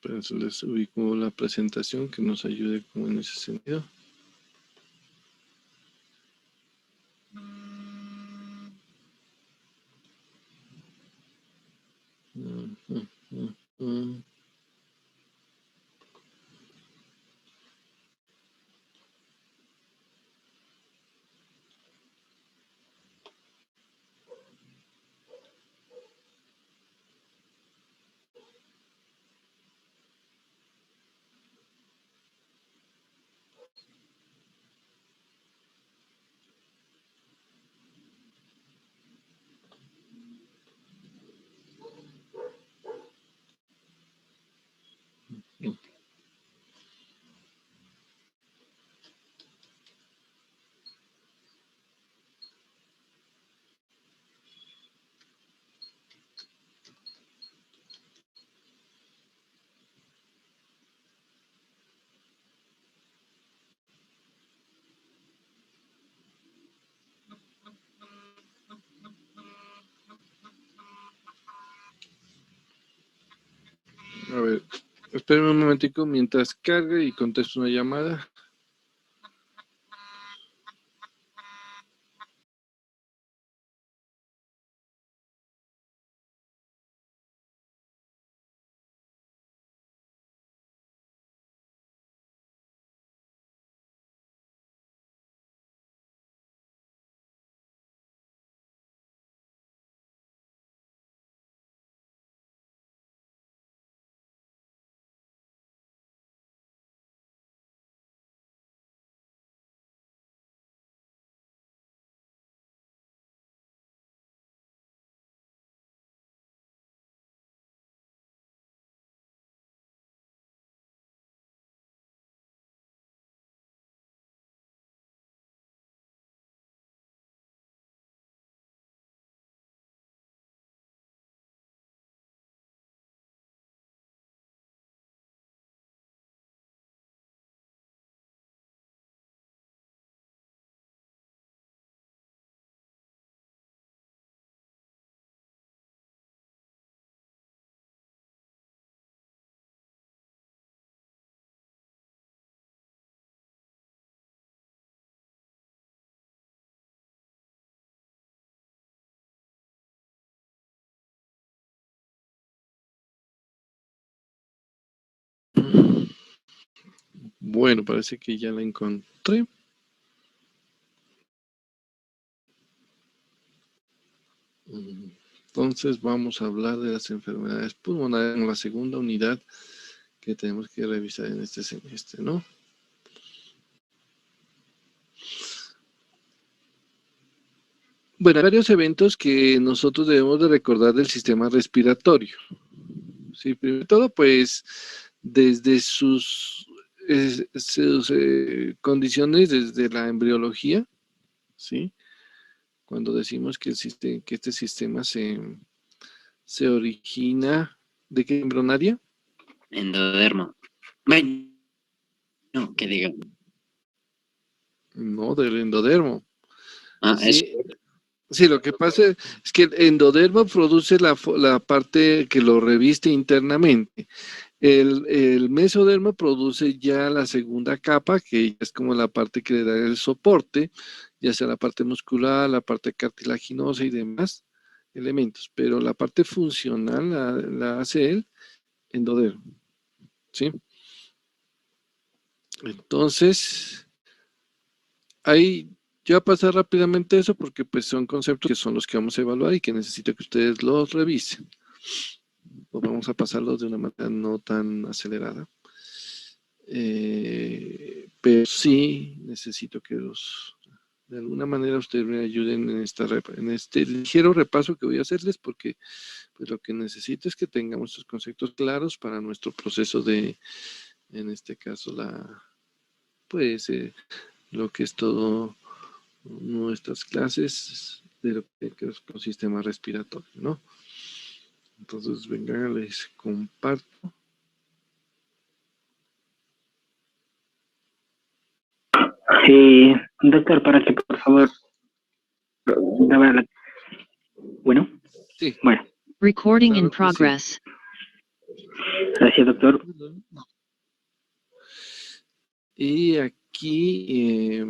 Pues les ubico la presentación que nos ayude como en ese sentido. A ver, espérenme un momentico mientras cargue y contesto una llamada. Bueno, parece que ya la encontré. Entonces vamos a hablar de las enfermedades pulmonares en la segunda unidad que tenemos que revisar en este semestre, ¿no? Bueno, hay varios eventos que nosotros debemos de recordar del sistema respiratorio. Sí, primero de todo, pues, desde sus condiciones, desde la embriología, ¿sí? Cuando decimos que este sistema se origina, ¿de qué embrionaria? Endodermo. Bueno, no, que diga. No, del endodermo. Ah, Sí, sí, lo que pasa es que el endodermo produce la parte que lo reviste internamente. El mesodermo produce ya la segunda capa, que es como la parte que le da el soporte, ya sea la parte muscular, la parte cartilaginosa y demás elementos. Pero la parte funcional la hace el endodermo, ¿sí? Entonces, ahí ya pasar rápidamente eso porque pues son conceptos que son los que vamos a evaluar y que necesito que ustedes los revisen. Pues vamos a pasarlos de una manera no tan acelerada. Pero sí necesito que de alguna manera ustedes me ayuden en este ligero repaso que voy a hacerles porque pues lo que necesito es que tengamos estos conceptos claros para nuestro proceso en este caso, pues lo que es todo nuestras clases de lo que es con sistema respiratorio, ¿no? Entonces, venga, les comparto. Sí, doctor, para que por favor. Bueno. Sí. Recording claro in progress. Sí. Gracias, doctor. Y aquí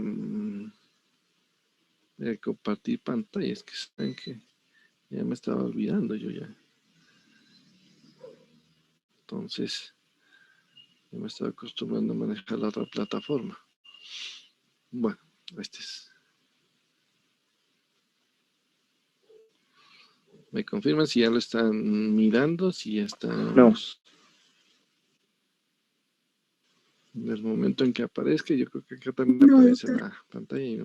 compartir pantalla, es que saben que ya me estaba olvidando yo ya. Entonces, ya me estaba acostumbrando a manejar la otra plataforma. Bueno, este es. ¿Me confirman si ya lo están mirando? Si ya estamos... En el momento en que aparezca, yo creo que acá también aparece la pantalla. Y...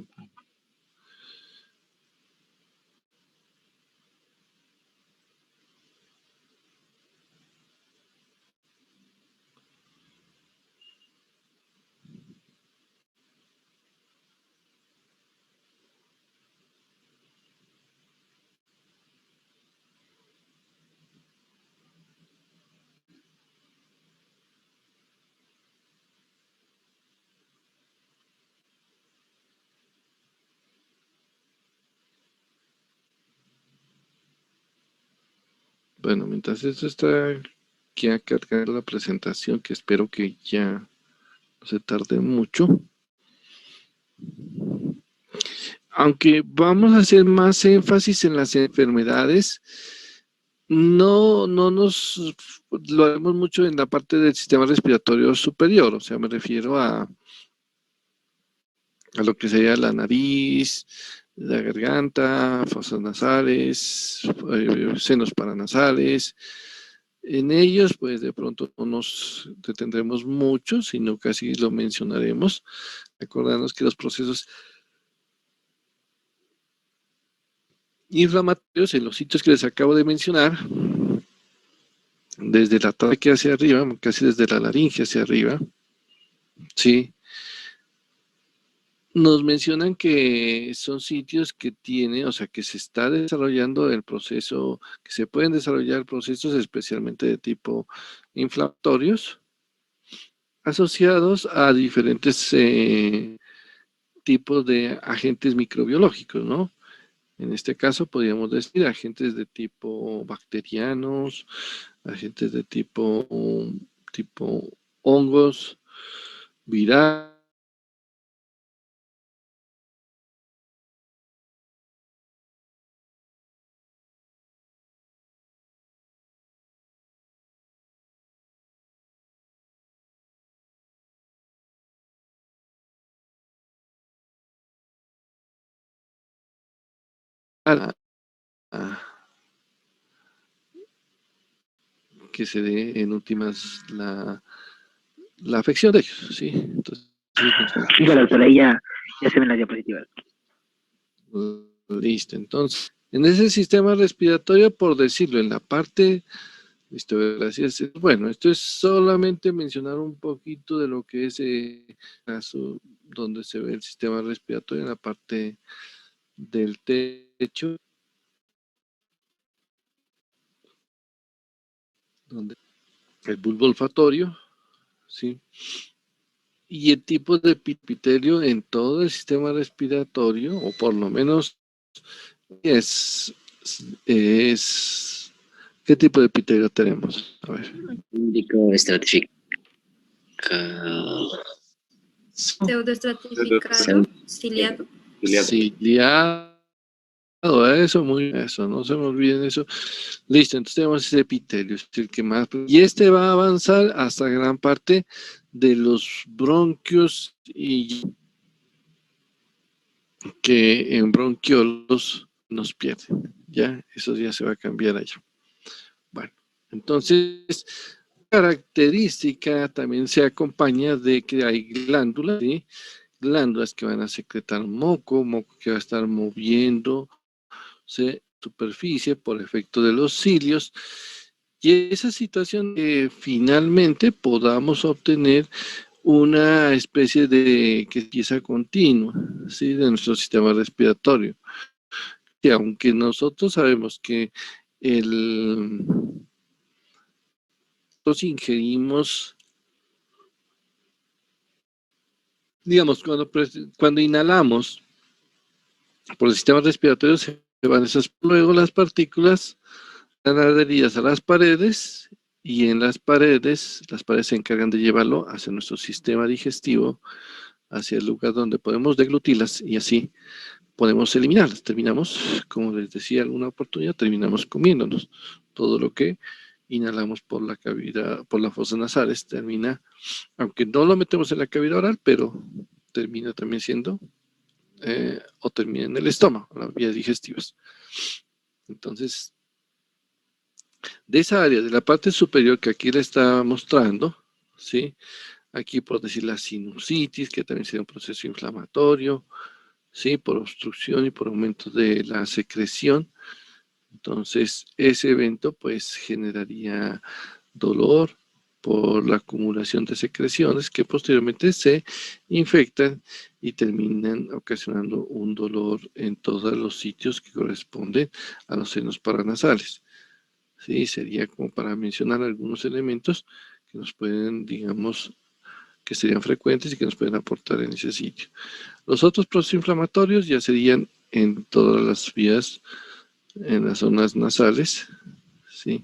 Bueno, mientras esto está ya cargando la presentación, que espero que ya no se tarde mucho. Aunque vamos a hacer más énfasis en las enfermedades, no nos lo haremos mucho en la parte del sistema respiratorio superior, o sea, me refiero a lo que sería la nariz, la garganta, fosas nasales, senos paranasales. En ellos, pues de pronto no nos detendremos mucho, sino casi lo mencionaremos. Recordarnos que los procesos inflamatorios en los sitios que les acabo de mencionar, desde la tráquea hacia arriba, casi desde la laringe hacia arriba, ¿sí? Nos mencionan que son sitios que tienen, o sea, que se está desarrollando el proceso, que se pueden desarrollar procesos especialmente de tipo inflamatorios, asociados a diferentes tipos de agentes microbiológicos, ¿no? En este caso podríamos decir agentes de tipo bacterianos, agentes de tipo hongos, virales, que se dé en últimas la afección de ellos, ¿sí? Entonces, Sí, doctor, ahí ya se ven las diapositivas. Listo, entonces, en ese sistema respiratorio, por decirlo, en la parte, listo, gracias. Bueno, esto es solamente mencionar un poquito de lo que es el caso donde se ve el sistema respiratorio en la parte del techo, donde el bulbo olfatorio, ¿sí? Y el tipo de epitelio en todo el sistema respiratorio, o por lo menos es ¿qué tipo de epitelio tenemos? A ver. Índico estratificado. Pseudoestratificado, ciliado. Ciliado, eso, eso, no se me olviden eso. Listo, entonces tenemos ese epitelio, es el que más, y este va a avanzar hasta gran parte de los bronquios, y que en bronquiolos nos pierden, ya, eso ya se va a cambiar allá. Bueno, entonces, característica también se acompaña de que hay glándulas, ¿sí? Glándulas que van a secretar moco que va a estar moviendo superficie por efecto de los cilios, y esa situación finalmente podamos obtener una especie de pieza continua, ¿sí? De nuestro sistema respiratorio. Y aunque nosotros sabemos que nosotros ingerimos, digamos, cuando inhalamos por el sistema respiratorio, se van esas, luego las partículas van adheridas a las paredes y en las paredes se encargan de llevarlo hacia nuestro sistema digestivo, hacia el lugar donde podemos deglutirlas y así podemos eliminarlas. Terminamos, como les decía alguna oportunidad, terminamos comiéndonos. Todo lo que inhalamos por la cavidad, por las fosas nasales, termina, aunque no lo metemos en la cavidad oral, pero termina también siendo, o termina en el estómago, en las vías digestivas. Entonces, de esa área, de la parte superior que aquí le está mostrando, ¿sí? Aquí por decir la sinusitis, que también sería un proceso inflamatorio, ¿sí? Por obstrucción y por aumento de la secreción. Entonces, ese evento pues generaría dolor por la acumulación de secreciones que posteriormente se infectan y terminan ocasionando un dolor en todos los sitios que corresponden a los senos paranasales. Sí, sería como para mencionar algunos elementos que nos pueden, digamos, que serían frecuentes y que nos pueden aportar en ese sitio. Los otros procesos inflamatorios ya serían en todas las vías, en las zonas nasales, ¿sí?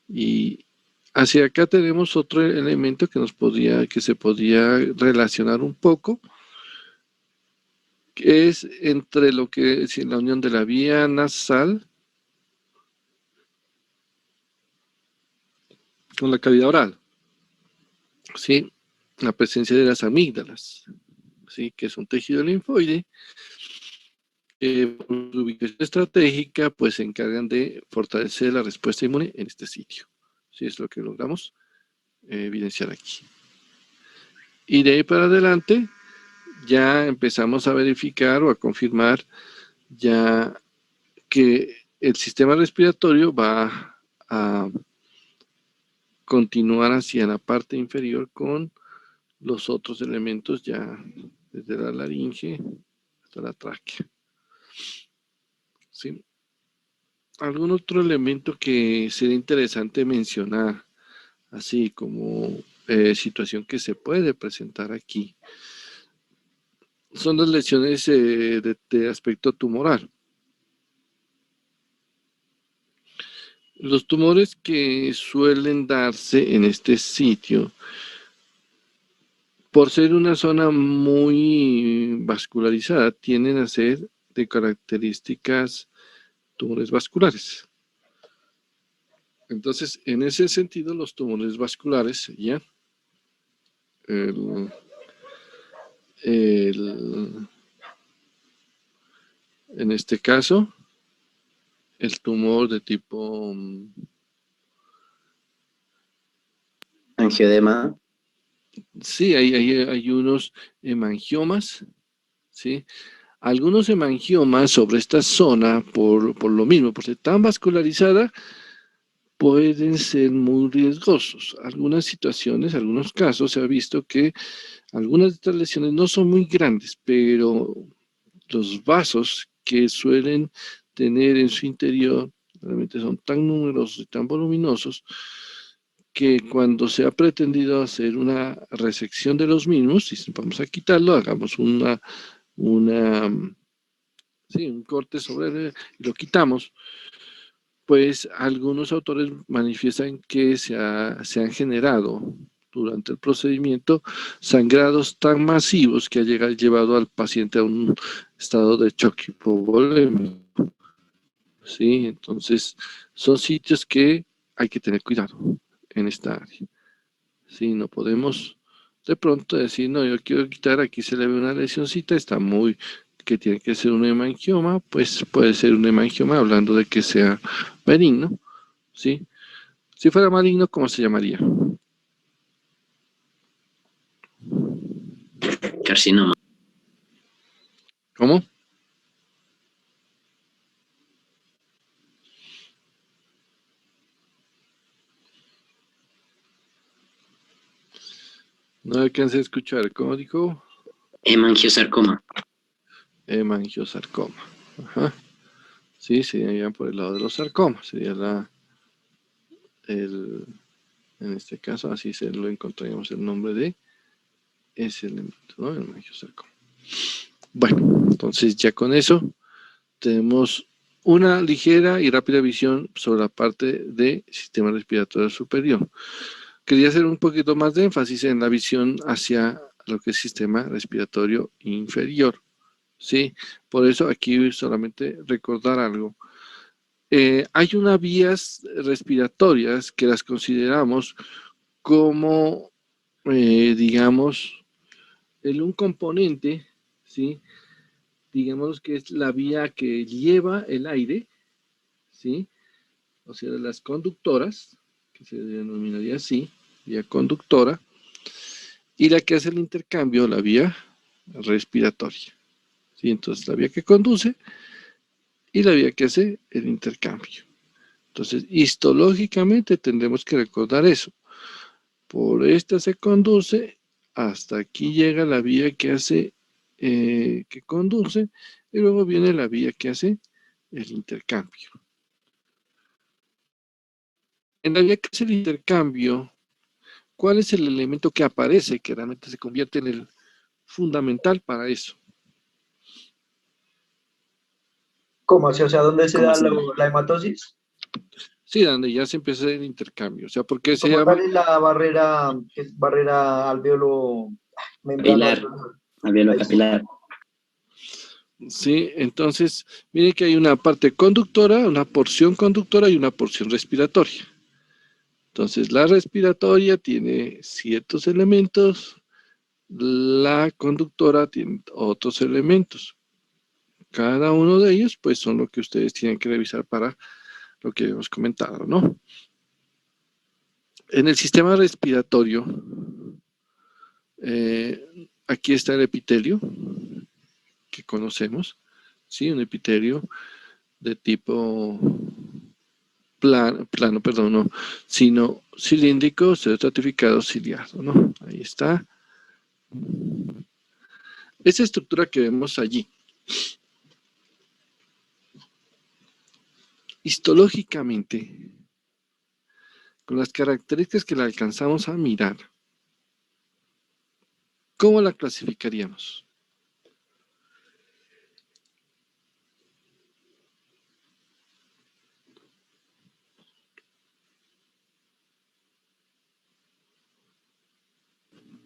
Y hacia acá tenemos otro elemento que se podría relacionar un poco, que es entre lo que es la unión de la vía nasal con la cavidad oral, ¿sí? La presencia de las amígdalas, ¿sí? Que es un tejido linfoide, por su ubicación estratégica, pues se encargan de fortalecer la respuesta inmune en este sitio. Sí, es lo que logramos evidenciar aquí. Y de ahí para adelante, ya empezamos a verificar o a confirmar ya que el sistema respiratorio va a continuar hacia la parte inferior con los otros elementos ya desde la laringe hasta la tráquea. ¿Sí? ¿Algún otro elemento que sería interesante mencionar, así como situación que se puede presentar aquí? Son las lesiones de aspecto tumoral. Los tumores que suelen darse en este sitio, por ser una zona muy vascularizada, tienden a ser de características tumores vasculares. Entonces, en ese sentido, los tumores vasculares serían en este caso, el tumor de tipo Angioedema. sí, hay unos hemangiomas, ¿sí? Algunos hemangiomas sobre esta zona, por lo mismo, por ser tan vascularizada, pueden ser muy riesgosos. Algunas situaciones, algunos casos, se ha visto que algunas de estas lesiones no son muy grandes, pero los vasos que suelen tener en su interior realmente son tan numerosos y tan voluminosos que cuando se ha pretendido hacer una resección de los mismos, si vamos a quitarlo, hagamos un corte sobre él y lo quitamos, pues algunos autores manifiestan que se han generado durante el procedimiento sangrados tan masivos que ha llevado al paciente a un estado de shock hipovolémico. Sí, entonces son sitios que hay que tener cuidado en esta área. Sí, no podemos de pronto decir, no, yo quiero quitar, aquí se le ve una lesioncita, está muy, que tiene que ser un hemangioma, pues puede ser un hemangioma, hablando de que sea benigno, ¿sí? Si fuera maligno, ¿cómo se llamaría? Carcinoma. ¿Cómo? No alcancé a escuchar, ¿cómo dijo? Hemangiosarcoma. Hemangiosarcoma. Ajá. Sí, sería por el lado de los sarcomas, sería en este caso, así se lo encontraríamos el nombre de ese elemento, ¿no? El hemangiosarcoma. Bueno, entonces ya con eso tenemos una ligera y rápida visión sobre la parte del sistema respiratorio superior. Quería hacer un poquito más de énfasis en la visión hacia lo que es sistema respiratorio inferior, ¿sí? Por eso aquí solamente recordar algo. Hay unas vías respiratorias que las consideramos como, digamos, un componente, ¿sí? Digamos que es la vía que lleva el aire, ¿sí? O sea, las conductoras, que se denominaría así, vía conductora, y la que hace el intercambio, la vía respiratoria, ¿sí? Entonces, la vía que conduce y la vía que hace el intercambio. Entonces, histológicamente tendremos que recordar eso. Por esta se conduce, hasta aquí llega la vía que hace, que conduce, y luego viene la vía que hace el intercambio. En la vía que hace el intercambio, ¿cuál es el elemento que aparece, que realmente se convierte en el fundamental para eso? ¿Cómo así? O sea, ¿dónde se ¿Cómo da se llama? la hematosis? Sí, donde ya se empieza el intercambio. O sea, ¿por qué se Como llama? tal es la barrera, que es barrera alveolo, membrana Capilar, alveolar. alveolo Ahí sí. capilar. Sí, entonces, miren que hay una parte conductora, una porción conductora y una porción respiratoria. Entonces, la respiratoria tiene ciertos elementos, la conductora tiene otros elementos. Cada uno de ellos, pues, son lo que ustedes tienen que revisar para lo que hemos comentado, ¿no? En el sistema respiratorio, aquí está el epitelio, que conocemos, ¿sí? Un epitelio de tipo plano, perdón, no, sino cilíndrico, estratificado, ciliado, ¿no? Ahí está. Esa estructura que vemos allí, histológicamente, con las características que la alcanzamos a mirar, ¿cómo la clasificaríamos?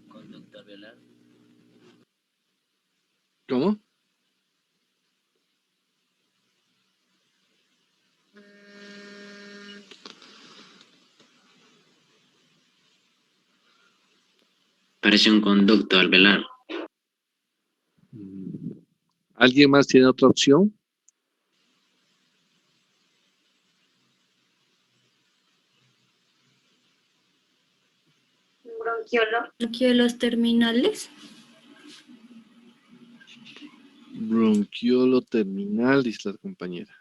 Conducto alveolar. ¿Cómo? Parece un conducto alveolar. ¿Alguien más tiene otra opción? Bronquiolos terminales. Bronquiolo terminal, dice la compañera.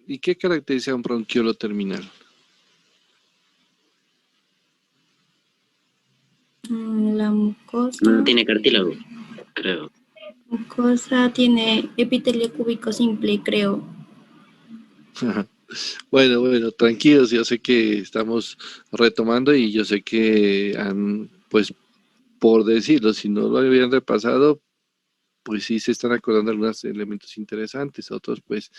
¿Y qué caracteriza un bronquiolo terminal? La mucosa. No tiene cartílago, creo. Mucosa tiene epitelio cúbico simple, creo. Bueno, tranquilos, yo sé que estamos retomando y yo sé que han, pues, por decirlo, si no lo habían repasado, pues sí se están acordando algunos elementos interesantes, otros pues,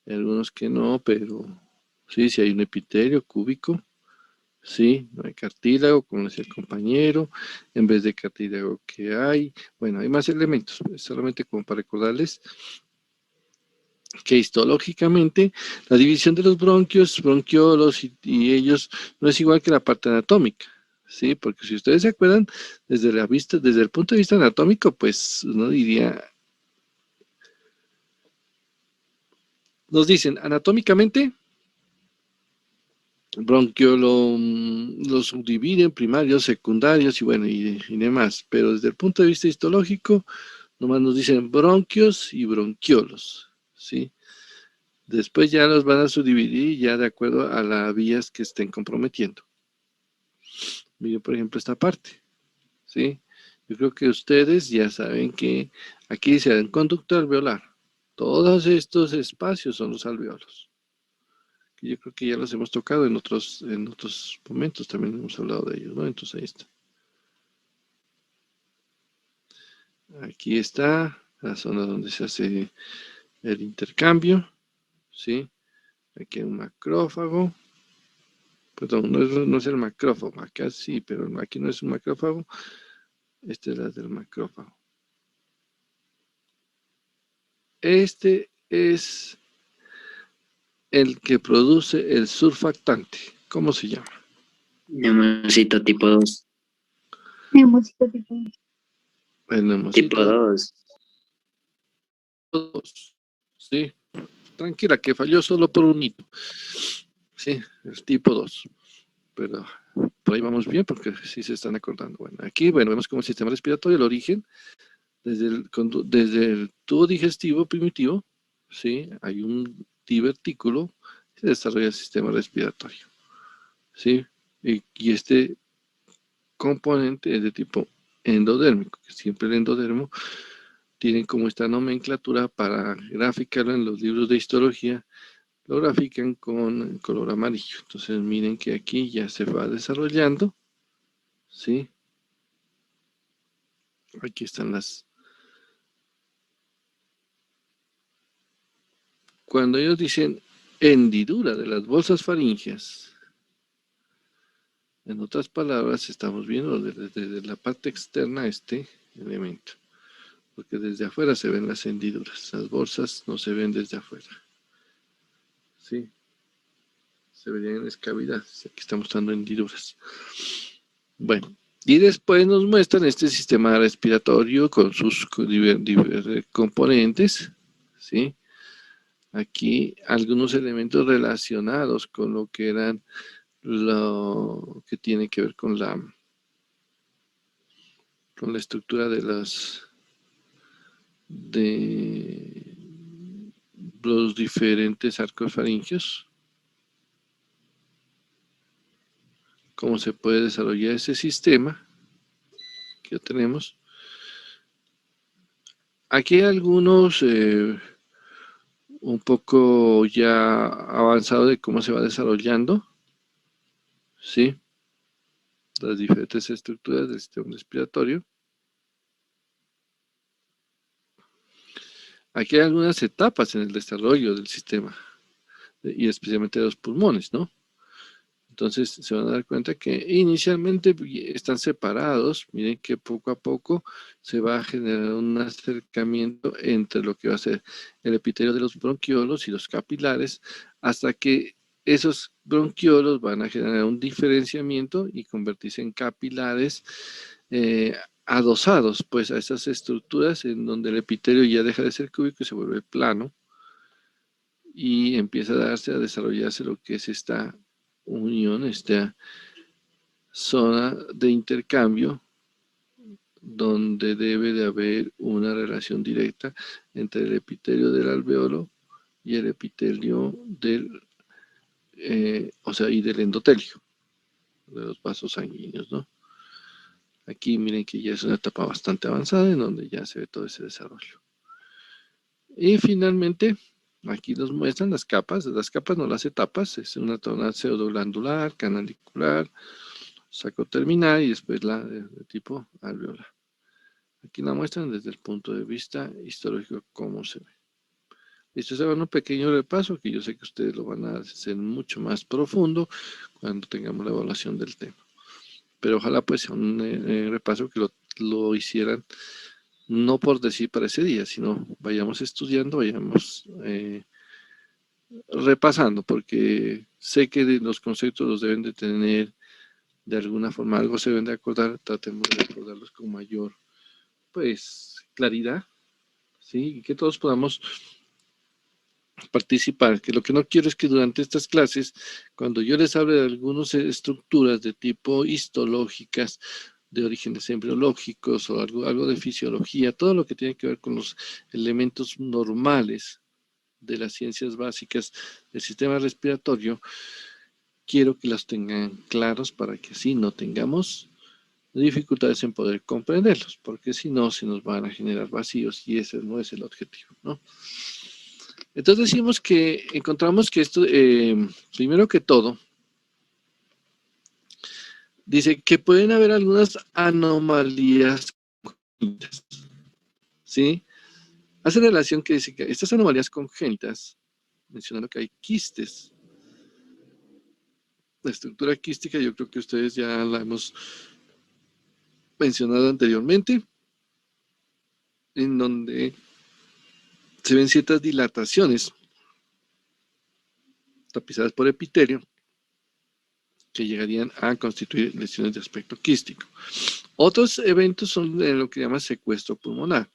algunos que no, pero sí, si hay un epitelio cúbico, sí, no hay cartílago, como decía el compañero, en vez de cartílago que hay, bueno, hay más elementos, solamente como para recordarles que histológicamente la división de los bronquios, bronquiolos y ellos no es igual que la parte anatómica, ¿sí? Porque si ustedes se acuerdan, desde la vista, desde el punto de vista anatómico, pues uno diría, nos dicen anatómicamente, bronquiolo los subdividen primarios, secundarios y bueno, y demás, pero desde el punto de vista histológico, nomás nos dicen bronquios y bronquiolos, ¿sí? Después ya los van a subdividir ya de acuerdo a las vías que estén comprometiendo. Miren, por ejemplo, esta parte, ¿sí? Yo creo que ustedes ya saben que aquí dice un conducto alveolar. Todos estos espacios son los alveolos. Yo creo que ya los hemos tocado en otros momentos, también hemos hablado de ellos, ¿no? Entonces ahí está. Aquí está la zona donde se hace el intercambio, ¿sí? Aquí hay un macrófago, perdón, no es el macrófago, acá sí, pero aquí no es un macrófago, este es la del macrófago. Este es el que produce el surfactante. ¿Cómo se llama? Neumocito tipo 2. Neumocito tipo El Tipo neumocito 2. 2. Sí, tranquila, que falló solo por un hito. Sí, el tipo 2. Pero por ahí vamos bien porque sí se están acordando. Bueno, aquí, vemos como el sistema respiratorio, el origen, desde el tubo digestivo primitivo, ¿sí? Hay un divertículo, se desarrolla el sistema respiratorio, ¿sí? Y este componente es de tipo endodérmico, que siempre el endodermo tiene como esta nomenclatura para graficarlo en los libros de histología, lo grafican con color amarillo. Entonces miren que aquí ya se va desarrollando, ¿sí? Aquí están las... Cuando ellos dicen hendidura de las bolsas faríngeas, en otras palabras, estamos viendo desde la parte externa este elemento, porque desde afuera se ven las hendiduras, las bolsas no se ven desde afuera, ¿sí? Se verían en cavidades, aquí estamos mostrando hendiduras. Bueno, y después nos muestran este sistema respiratorio con sus diversos componentes, ¿sí? Aquí algunos elementos relacionados con lo que eran lo que tiene que ver con la estructura de los diferentes arcos faringeos, cómo se puede desarrollar ese sistema que ya tenemos. Aquí hay algunos un poco ya avanzado de cómo se va desarrollando, ¿sí? Las diferentes estructuras del sistema respiratorio. Aquí hay algunas etapas en el desarrollo del sistema, y especialmente de los pulmones, ¿no? Entonces se van a dar cuenta que inicialmente están separados. Miren que poco a poco se va a generar un acercamiento entre lo que va a ser el epitelio de los bronquiolos y los capilares, hasta que esos bronquiolos van a generar un diferenciamiento y convertirse en capilares adosados pues a esas estructuras en donde el epitelio ya deja de ser cúbico y se vuelve plano y empieza a desarrollarse lo que es esta unión, esta zona de intercambio donde debe de haber una relación directa entre el epitelio del alveolo y el epitelio del, o sea, y del endotelio de los vasos sanguíneos, ¿no? Aquí miren que ya es una etapa bastante avanzada en donde ya se ve todo ese desarrollo. Y finalmente, aquí nos muestran las capas no las etapas, es una zona pseudoglandular, canalicular, saco terminal y después la de tipo alveolar. Aquí la muestran desde el punto de vista histológico cómo se ve. Esto es un pequeño repaso que yo sé que ustedes lo van a hacer mucho más profundo cuando tengamos la evaluación del tema. Pero ojalá pues sea un repaso que lo hicieran no por decir para ese día, sino vayamos estudiando, vayamos repasando, porque sé que los conceptos los deben de tener de alguna forma, algo se deben de acordar, tratemos de acordarlos con mayor pues claridad, ¿sí? Y que todos podamos participar, que lo que no quiero es que durante estas clases, cuando yo les hable de algunas estructuras de tipo histológicas, de orígenes embriológicos o algo de fisiología, todo lo que tiene que ver con los elementos normales de las ciencias básicas del sistema respiratorio, quiero que las tengan claros para que así no tengamos dificultades en poder comprenderlos, porque si no, se nos van a generar vacíos y ese no es el objetivo, ¿no? Entonces decimos que encontramos que esto, primero que todo, dice que pueden haber algunas anomalías, ¿sí? hace relación que dice que estas anomalías congénitas, mencionando que hay quistes. La estructura quística yo creo que ustedes ya la hemos mencionado anteriormente, en donde se ven ciertas dilataciones tapizadas por epitelio que llegarían a constituir lesiones de aspecto quístico. Otros eventos son lo que llama secuestro pulmonar,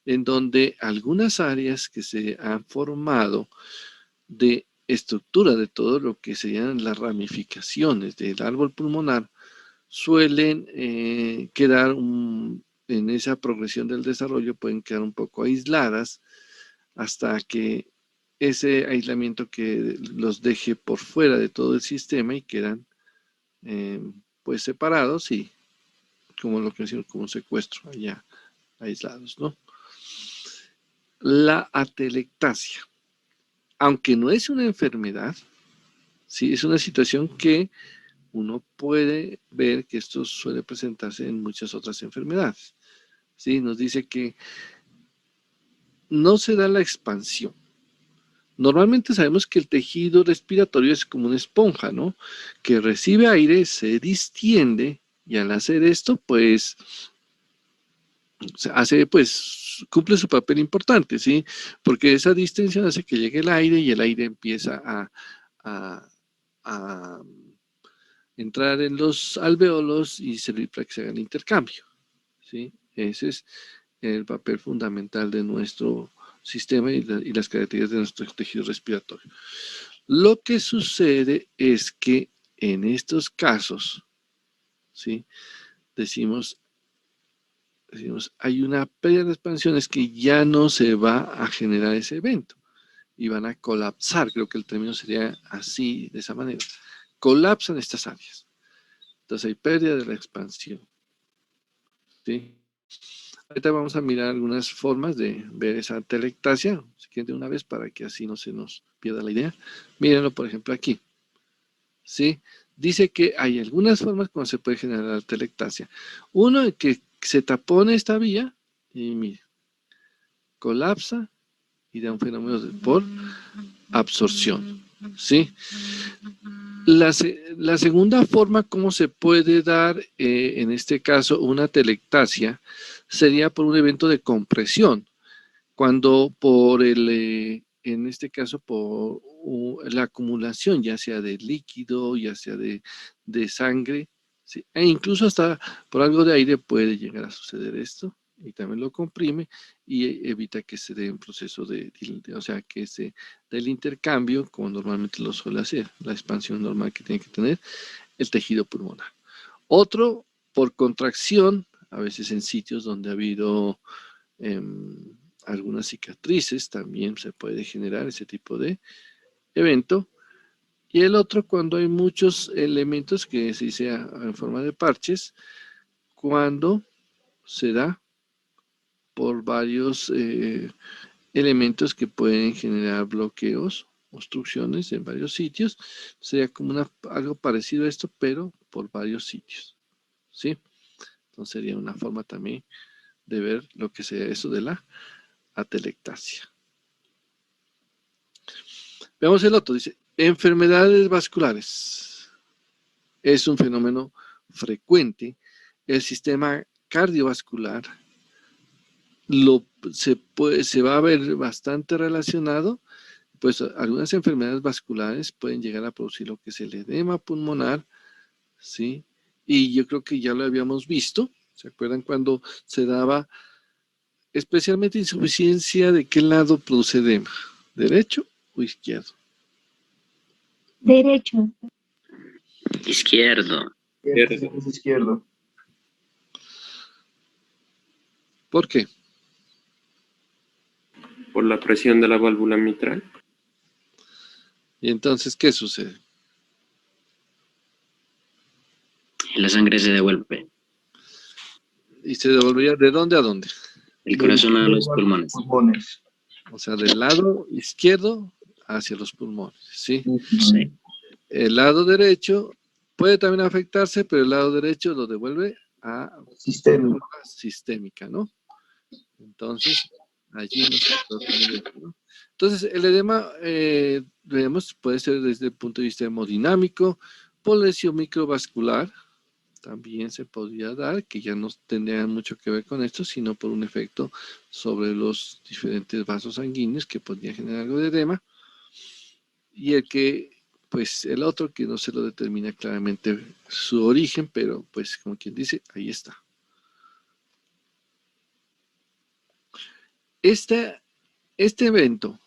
en donde algunas áreas que se han formado de estructura de todo lo que serían las ramificaciones del árbol pulmonar suelen quedar en esa progresión del desarrollo, pueden quedar un poco aisladas hasta que ese aislamiento que los deje por fuera de todo el sistema y quedan pues separados y como lo que decimos como un secuestro allá aislados, ¿no? La atelectasia, aunque no es una enfermedad, sí es una situación que uno puede ver que esto suele presentarse en muchas otras enfermedades. ¿Sí? Nos dice que no se da la expansión. Normalmente sabemos que el tejido respiratorio es como una esponja, ¿no? Que recibe aire, se distiende y al hacer esto, pues, cumple su papel importante, ¿sí? Porque esa distensión hace que llegue el aire y el aire empieza a entrar en los alvéolos y servir para que se haga el intercambio, ¿sí? Ese es el papel fundamental de nuestro sistema y las características de nuestro tejido respiratorio. Lo que sucede es que en estos casos, ¿sí? Decimos, hay una pérdida de expansiones que ya no se va a generar ese evento y van a colapsar, creo que el término sería así, de esa manera. Colapsan estas áreas. Entonces hay pérdida de la expansión. ¿Sí? Ahorita vamos a mirar algunas formas de ver esa atelectasia, si quieren de una vez para que así no se nos pierda la idea. Mírenlo, por ejemplo, aquí. ¿Sí? Dice que hay algunas formas como se puede generar la atelectasia. Uno, es que se tapone esta vía y mire, colapsa y da un fenómeno por absorción. ¿Sí? La segunda forma como se puede dar, en este caso, una atelectasia, sería por un evento de compresión, cuando en este caso, por la acumulación, ya sea de líquido, ya sea de sangre, ¿sí? E incluso hasta por algo de aire puede llegar a suceder esto, y también lo comprime y evita que se dé un proceso o sea, que se dé el intercambio, como normalmente lo suele hacer, la expansión normal que tiene que tener el tejido pulmonar. Otro, por contracción, a veces en sitios donde ha habido algunas cicatrices, también se puede generar ese tipo de evento. Y el otro, cuando hay muchos elementos que se dice en forma de parches, cuando se da por varios elementos que pueden generar bloqueos, obstrucciones en varios sitios, sería como algo parecido a esto, pero por varios sitios, ¿sí? Entonces sería una forma también de ver lo que sería eso de la atelectasia. Veamos el otro, dice, enfermedades vasculares. Es un fenómeno frecuente. El sistema cardiovascular se va a ver bastante relacionado, pues algunas enfermedades vasculares pueden llegar a producir lo que es el edema pulmonar, ¿sí? Y yo creo que ya lo habíamos visto, ¿se acuerdan cuando se daba especialmente insuficiencia? ¿De qué lado produce edema? ¿Derecho o izquierdo? Derecho. Izquierdo. Es izquierdo. ¿Por qué? Por la presión de la válvula mitral. Y entonces, ¿qué sucede? La sangre se devuelve. ¿Y se devolvería de dónde a dónde? El corazón a los pulmones. Pulmones. O sea, del lado izquierdo hacia los pulmones, ¿sí? Sí. El lado derecho puede también afectarse, pero el lado derecho lo devuelve a Sistémico. forma sistémica, ¿no? Entonces, allí en los sectores inmediatos, ¿no? Entonces, el edema, vemos, puede ser desde el punto de vista hemodinámico, por lesión microvascular, también se podría dar, que ya no tendría mucho que ver con esto, sino por un efecto sobre los diferentes vasos sanguíneos que podría generar algo de edema. Y pues el otro que no se lo determina claramente su origen, pero pues como quien dice, ahí está. Este evento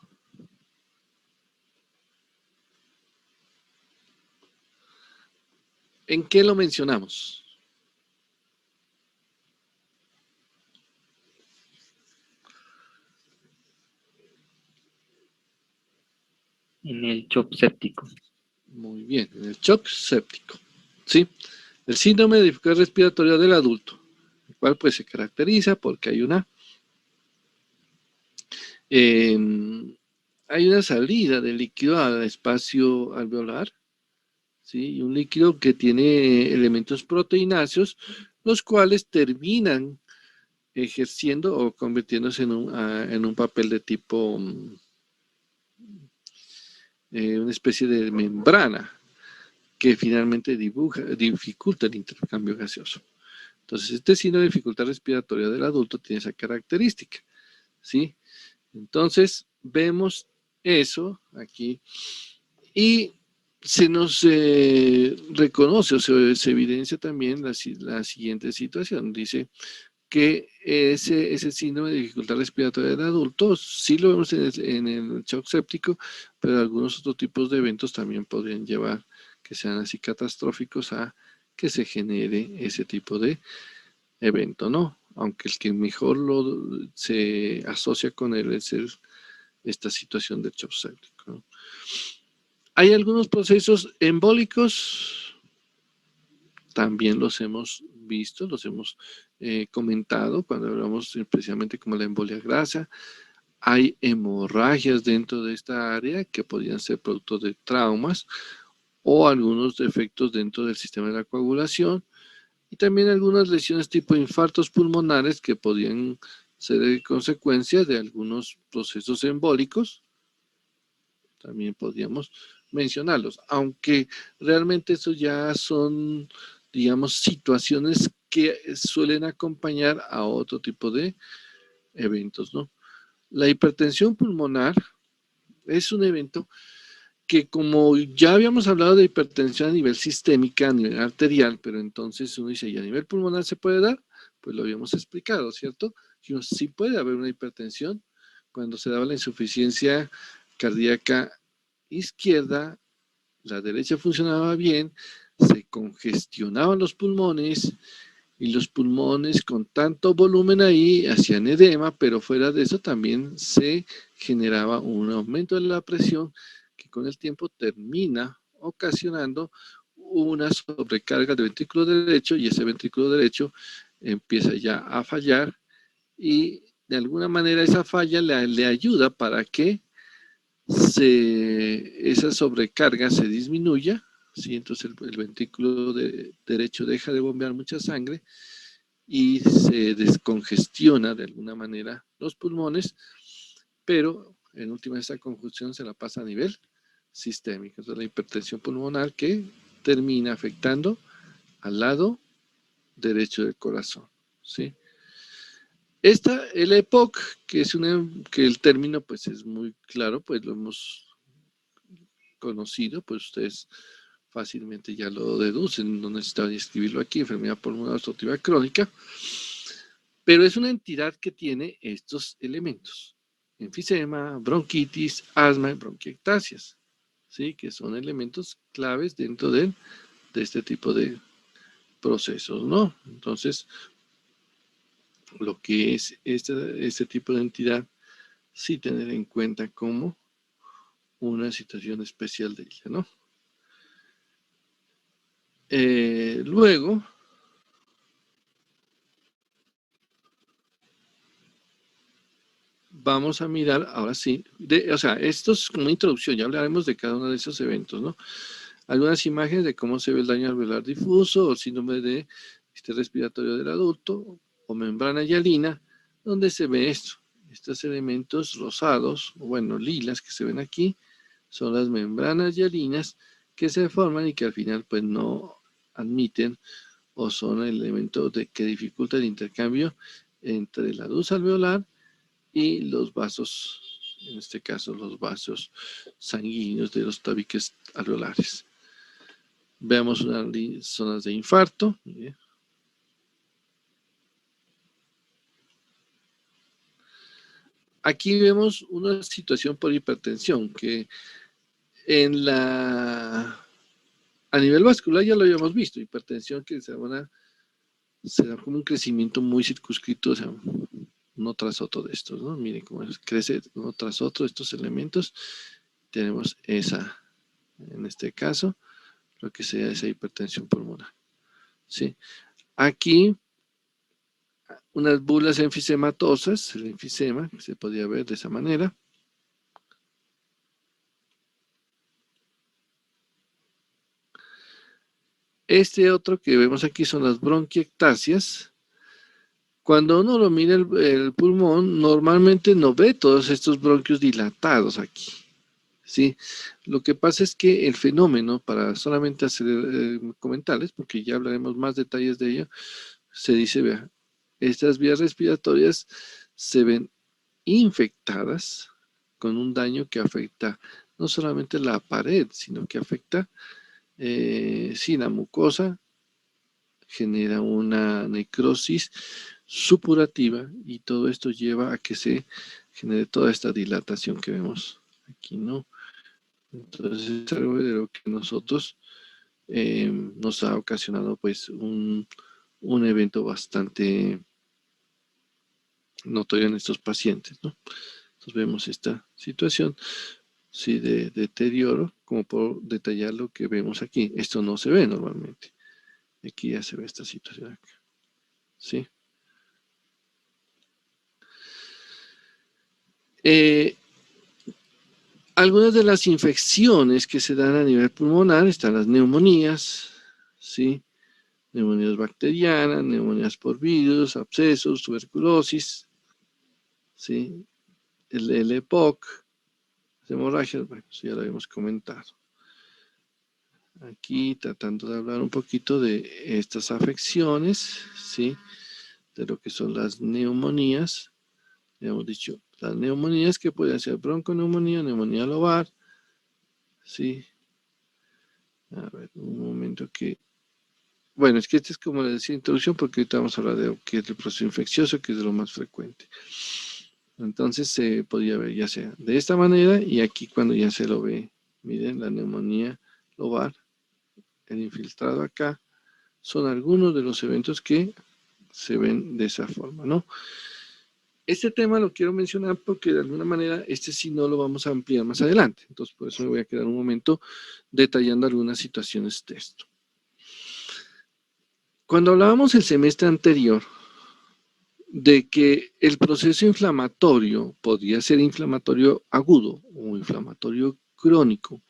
¿en qué lo mencionamos? En el shock séptico. Muy bien, en el shock séptico, ¿sí? El síndrome de dificultad respiratoria del adulto, el cual pues se caracteriza porque hay una salida de líquido al espacio alveolar, ¿sí? Y un líquido que tiene elementos proteináceos, los cuales terminan ejerciendo o convirtiéndose en un papel de tipo una especie de membrana que finalmente dificulta el intercambio gaseoso. Entonces, este síndrome de dificultad respiratoria del adulto tiene esa característica, ¿sí? Entonces, vemos eso aquí y se nos reconoce o se evidencia también la siguiente situación. Dice que ese síndrome de dificultad respiratoria del adulto sí lo vemos en el shock séptico, pero algunos otros tipos de eventos también podrían llevar que sean así catastróficos a que se genere ese tipo de evento, ¿no? Aunque el que mejor se asocia con él es esta situación de shock séptico, ¿no? Hay algunos procesos embólicos, también los hemos visto, los hemos comentado cuando hablamos especialmente como la embolia grasa. Hay hemorragias dentro de esta área que podrían ser producto de traumas o algunos defectos dentro del sistema de la coagulación y también algunas lesiones tipo infartos pulmonares que podrían ser consecuencia de algunos procesos embólicos. También podríamos mencionarlos, aunque realmente eso ya son, digamos, situaciones que suelen acompañar a otro tipo de eventos, ¿no? La hipertensión pulmonar es un evento que, como ya habíamos hablado de hipertensión a nivel sistémica, a nivel arterial, pero entonces uno dice, ¿y a nivel pulmonar se puede dar? Pues lo habíamos explicado, ¿cierto? Que sí puede haber una hipertensión cuando se daba la insuficiencia cardíaca izquierda, la derecha funcionaba bien, se congestionaban los pulmones y los pulmones con tanto volumen ahí hacían edema, pero fuera de eso también se generaba un aumento de la presión que con el tiempo termina ocasionando una sobrecarga del ventrículo derecho y ese ventrículo derecho empieza ya a fallar y de alguna manera esa falla le ayuda para que esa sobrecarga se disminuya, ¿sí? Entonces el ventrículo derecho deja de bombear mucha sangre y se descongestiona de alguna manera los pulmones, pero en última esa congestión se la pasa a nivel sistémico. Entonces la hipertensión pulmonar que termina afectando al lado derecho del corazón, ¿sí? El EPOC, que el término pues es muy claro, pues lo hemos conocido, pues ustedes fácilmente ya lo deducen, no necesitan escribirlo aquí, enfermedad pulmonar obstructiva crónica, pero es una entidad que tiene estos elementos, enfisema, bronquitis, asma y bronquiectasias, ¿sí? Que son elementos claves dentro de este tipo de procesos, ¿no? Entonces, lo que es este tipo de entidad, sí tener en cuenta como una situación especial de ella, ¿no? Luego, vamos a mirar, ahora sí, o sea, esto es como introducción, ya hablaremos de cada uno de esos eventos, ¿no? Algunas imágenes de cómo se ve el daño alveolar difuso o síndrome de respiratorio del adulto o membrana hialina, donde se ve esto, Estos elementos rosados, o bueno, lilas que se ven aquí, son las membranas hialinas que se forman y que al final pues no admiten o son elementos que dificultan el intercambio entre la luz alveolar y los vasos, en este caso los vasos sanguíneos de los tabiques alveolares. Veamos unas zonas de infarto. Mire. Aquí vemos una situación por hipertensión que a nivel vascular ya lo habíamos visto, hipertensión que se da como un crecimiento muy circunscrito, o sea, uno tras otro de estos, ¿no? Miren cómo crece uno tras otro estos elementos. Tenemos esa, en este caso, lo que sea esa hipertensión pulmonar, ¿sí? Aquí, unas bulas enfisematosas, el enfisema, se podía ver de esa manera. Este otro que vemos aquí son las bronquiectasias. Cuando uno lo mira el pulmón, normalmente no ve todos estos bronquios dilatados aquí, ¿sí? Lo que pasa es que el fenómeno, para solamente hacer comentarles, porque ya hablaremos más detalles de ello, se dice, vea, estas vías respiratorias se ven infectadas con un daño que afecta no solamente la pared, sino que afecta sí, la mucosa, genera una necrosis supurativa y todo esto lleva a que se genere toda esta dilatación que vemos aquí, ¿no? Entonces es algo de lo que nosotros nos ha ocasionado pues un evento bastante notorio en estos pacientes, ¿no? Entonces vemos esta situación, sí, de deterioro, como por detallar lo que vemos aquí. Esto no se ve normalmente. Aquí ya se ve esta situación acá, ¿sí? Algunas de las infecciones que se dan a nivel pulmonar están las neumonías, ¿sí? Neumonías bacterianas, neumonías por virus, abscesos, tuberculosis, ¿sí? El EPOC, las hemorragias, bueno, eso ya lo habíamos comentado. Aquí tratando de hablar un poquito de estas afecciones, ¿sí? De lo que son las neumonías. Ya hemos dicho, las neumonías que pueden ser bronconeumonía, neumonía lobar, ¿sí? A ver, un momento que... Bueno, es que este es como les decía, introducción, porque ahorita vamos a hablar de lo que es el proceso infeccioso, que es de lo más frecuente. Entonces se podría ver ya sea de esta manera y aquí cuando ya se lo ve, miren, la neumonía lobar, el infiltrado acá, son algunos de los eventos que se ven de esa forma, ¿no? Este tema lo quiero mencionar porque de alguna manera este sí no lo vamos a ampliar más adelante. Entonces por eso me voy a quedar un momento detallando algunas situaciones de esto. Cuando hablábamos el semestre anterior de que el proceso inflamatorio podía ser inflamatorio agudo o inflamatorio crónico,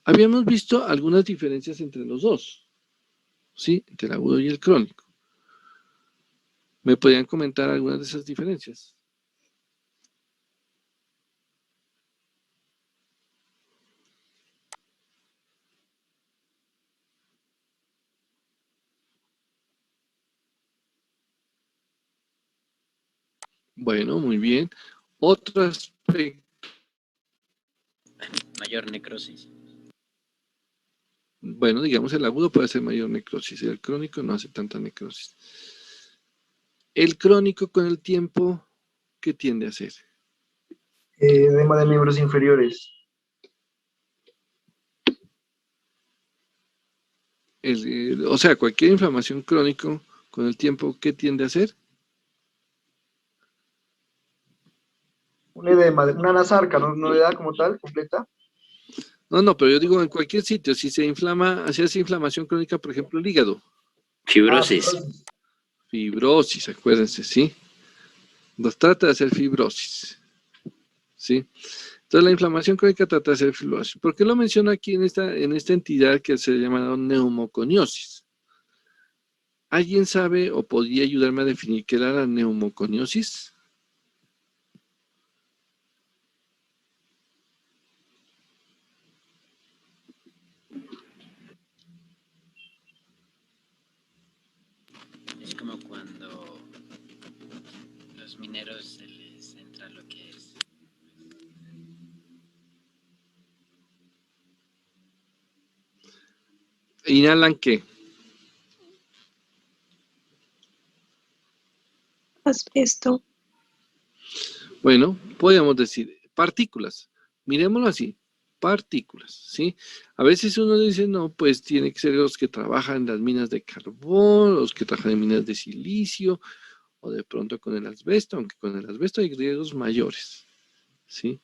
habíamos visto algunas diferencias entre los dos, ¿sí? Entre el agudo y el crónico. ¿Me podrían comentar algunas de esas diferencias? Bueno, muy bien. Otro aspecto. Mayor necrosis. Bueno, digamos el agudo puede hacer mayor necrosis, el crónico no hace tanta necrosis. El crónico con el tiempo, ¿qué tiende a hacer? Edema de miembros inferiores. O sea, cualquier inflamación crónica con el tiempo, ¿qué tiende a hacer? Un edema, una nasarca, ¿no le da como tal, completa? No, pero yo digo en cualquier sitio, si se inflama, si hace inflamación crónica, por ejemplo, el hígado. Fibrosis. Fibrosis, acuérdense, ¿sí? Nos trata de hacer fibrosis, ¿sí? Entonces la inflamación crónica trata de hacer fibrosis. ¿Por qué lo menciono aquí en esta entidad que se llama neumoconiosis? ¿Alguien sabe o podría ayudarme a definir qué era la neumoconiosis? como cuando los mineros se les entra lo que es. ¿Inhalan qué? Asbesto. Bueno, podríamos decir partículas. Miremoslo así, partículas, ¿sí? A veces uno dice, no, pues tiene que ser los que trabajan en las minas de carbón, los que trabajan en minas de silicio, o de pronto con el asbesto, aunque con el asbesto hay riesgos mayores, ¿sí?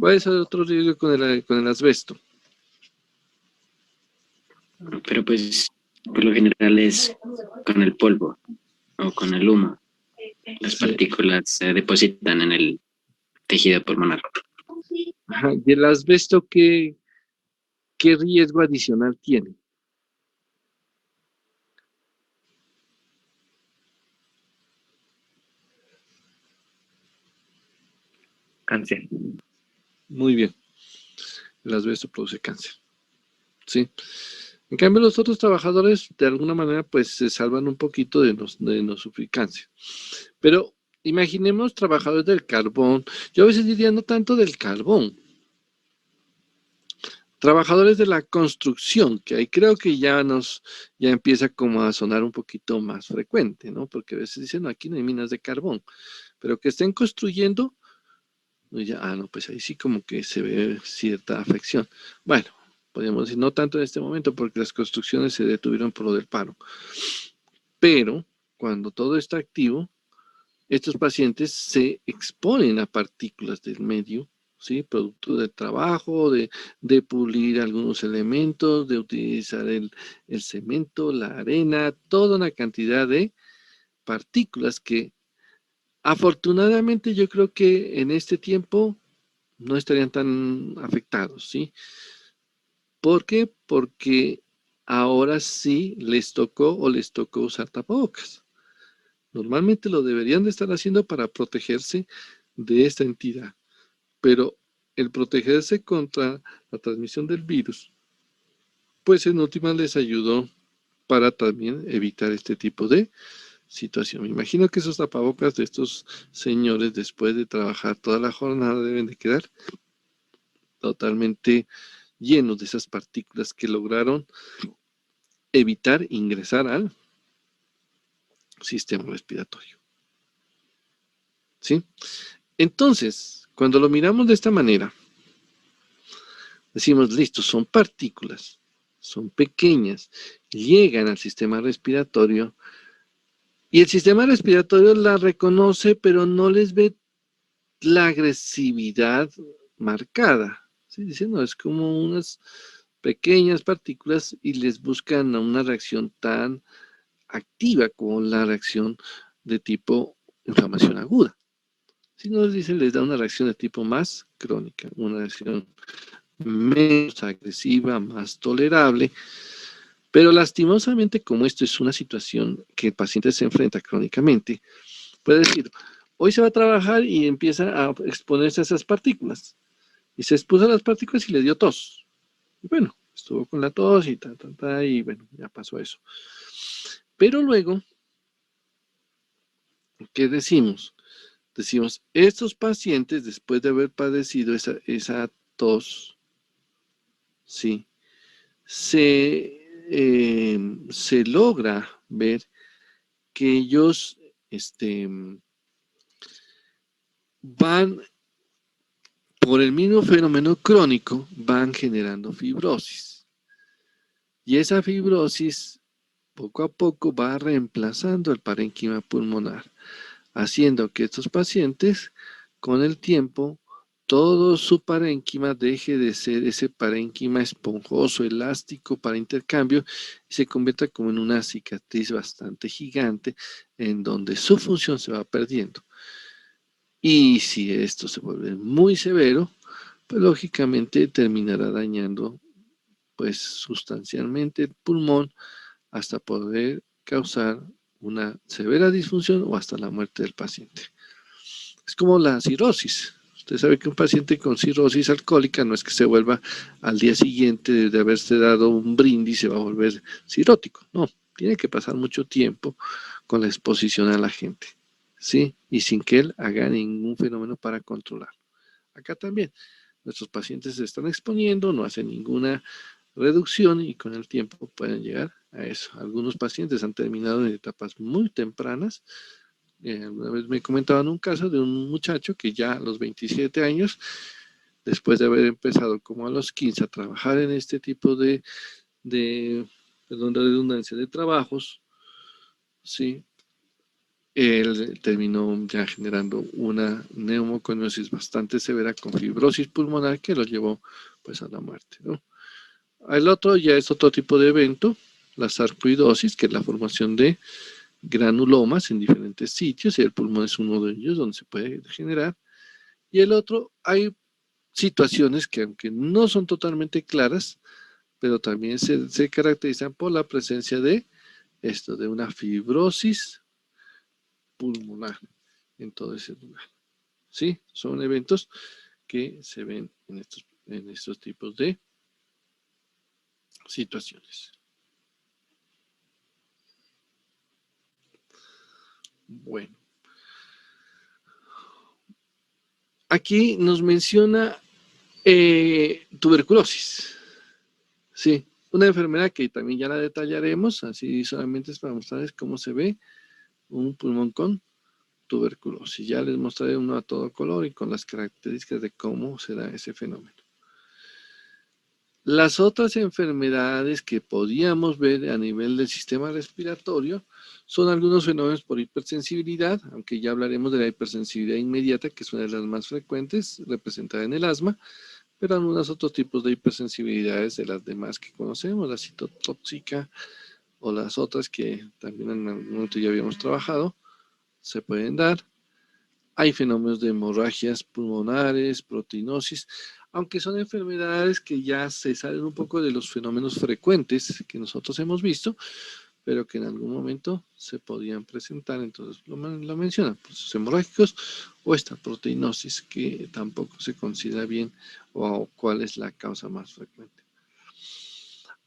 ¿Cuál es el otro riesgo con el asbesto? Pero pues, por lo general es con el polvo o con el humo. Las Sí. partículas se depositan en el tejido pulmonar. Ajá, ¿y el asbesto qué riesgo adicional tiene? Cáncer. Muy bien. El asbesto produce cáncer, ¿sí? En cambio, los otros trabajadores, de alguna manera, pues se salvan un poquito de no sufrir cáncer. Pero imaginemos trabajadores del carbón. Yo a veces diría no tanto del carbón. Trabajadores de la construcción, que ahí creo que ya empieza como a sonar un poquito más frecuente, ¿no? Porque a veces dicen, no, aquí no hay minas de carbón. Pero que estén construyendo, no, pues ahí sí como que se ve cierta afección. Bueno, podríamos decir, no tanto en este momento, porque las construcciones se detuvieron por lo del paro. Pero cuando todo está activo, estos pacientes se exponen a partículas del medio, ¿sí? Producto del trabajo, de pulir algunos elementos, de utilizar el cemento, la arena, toda una cantidad de partículas que afortunadamente yo creo que en este tiempo no estarían tan afectados, ¿sí? ¿Por qué? Porque ahora sí les tocó usar tapabocas. Normalmente lo deberían de estar haciendo para protegerse de esta entidad, pero el protegerse contra la transmisión del virus, pues en última les ayudó para también evitar este tipo de situación. Me imagino que esos tapabocas de estos señores, después de trabajar toda la jornada, deben de quedar totalmente llenos de esas partículas que lograron evitar ingresar al sistema respiratorio. ¿Sí? Entonces, cuando lo miramos de esta manera, decimos, listo, son partículas, son pequeñas, llegan al sistema respiratorio y el sistema respiratorio la reconoce, pero no les ve la agresividad marcada. ¿Sí? Dicen, no, es como unas pequeñas partículas y les buscan una reacción tan activa como la reacción de tipo inflamación aguda. Si nos dicen, les da una reacción de tipo más crónica, una reacción menos agresiva, más tolerable, pero lastimosamente, como esto es una situación que el paciente se enfrenta crónicamente, puede decir, hoy se va a trabajar y empieza a exponerse a esas partículas, y se expuso a las partículas y le dio tos. Y bueno, estuvo con la tos y y bueno, ya pasó eso. Pero luego, ¿qué decimos? Decimos, estos pacientes, después de haber padecido esa tos, ¿sí? Se logra ver que ellos van, por el mismo fenómeno crónico, van generando fibrosis. Y esa fibrosis, poco a poco, va reemplazando el parénquima pulmonar, haciendo que estos pacientes, con el tiempo, todo su parénquima deje de ser ese parénquima esponjoso, elástico para intercambio y se convierta como en una cicatriz bastante gigante en donde su función se va perdiendo. Y si esto se vuelve muy severo, pues lógicamente terminará dañando pues sustancialmente el pulmón hasta poder causar una severa disfunción o hasta la muerte del paciente. Es como la cirrosis. Usted sabe que un paciente con cirrosis alcohólica no es que se vuelva al día siguiente de haberse dado un brindis se va a volver cirrótico. No, tiene que pasar mucho tiempo con la exposición a la gente, ¿sí? Y sin que él haga ningún fenómeno para controlar. Acá también, nuestros pacientes se están exponiendo, no hacen ninguna reducción y con el tiempo pueden llegar a eso. Algunos pacientes han terminado en etapas muy tempranas. Una vez me comentaban un caso de un muchacho que ya a los 27 años, después de haber empezado como a los 15 a trabajar en este tipo de perdón, la redundancia, de trabajos, ¿sí? Él terminó ya generando una neumoconiosis bastante severa con fibrosis pulmonar que lo llevó pues a la muerte, ¿no? El otro ya es otro tipo de evento, la sarcoidosis, que es la formación de granulomas en diferentes sitios, y el pulmón es uno de ellos donde se puede generar. Y el otro, hay situaciones que aunque no son totalmente claras, pero también se caracterizan por la presencia de esto, de una fibrosis pulmonar en todo ese lugar. ¿Sí? Son eventos que se ven en estos tipos de situaciones. Bueno. Aquí nos menciona tuberculosis. Sí, una enfermedad que también ya la detallaremos, así solamente es para mostrarles cómo se ve un pulmón con tuberculosis. Ya les mostraré uno a todo color y con las características de cómo se da ese fenómeno. Las otras enfermedades que podíamos ver a nivel del sistema respiratorio son algunos fenómenos por hipersensibilidad, aunque ya hablaremos de la hipersensibilidad inmediata, que es una de las más frecuentes, representada en el asma, pero algunos otros tipos de hipersensibilidades de las demás que conocemos, la citotóxica o las otras que también en algún momento ya habíamos trabajado, se pueden dar. Hay fenómenos de hemorragias pulmonares, proteinosis, aunque son enfermedades que ya se salen un poco de los fenómenos frecuentes que nosotros hemos visto, pero que en algún momento se podían presentar, entonces lo mencionan, procesos hemorrágicos o esta proteinosis que tampoco se considera bien o cuál es la causa más frecuente.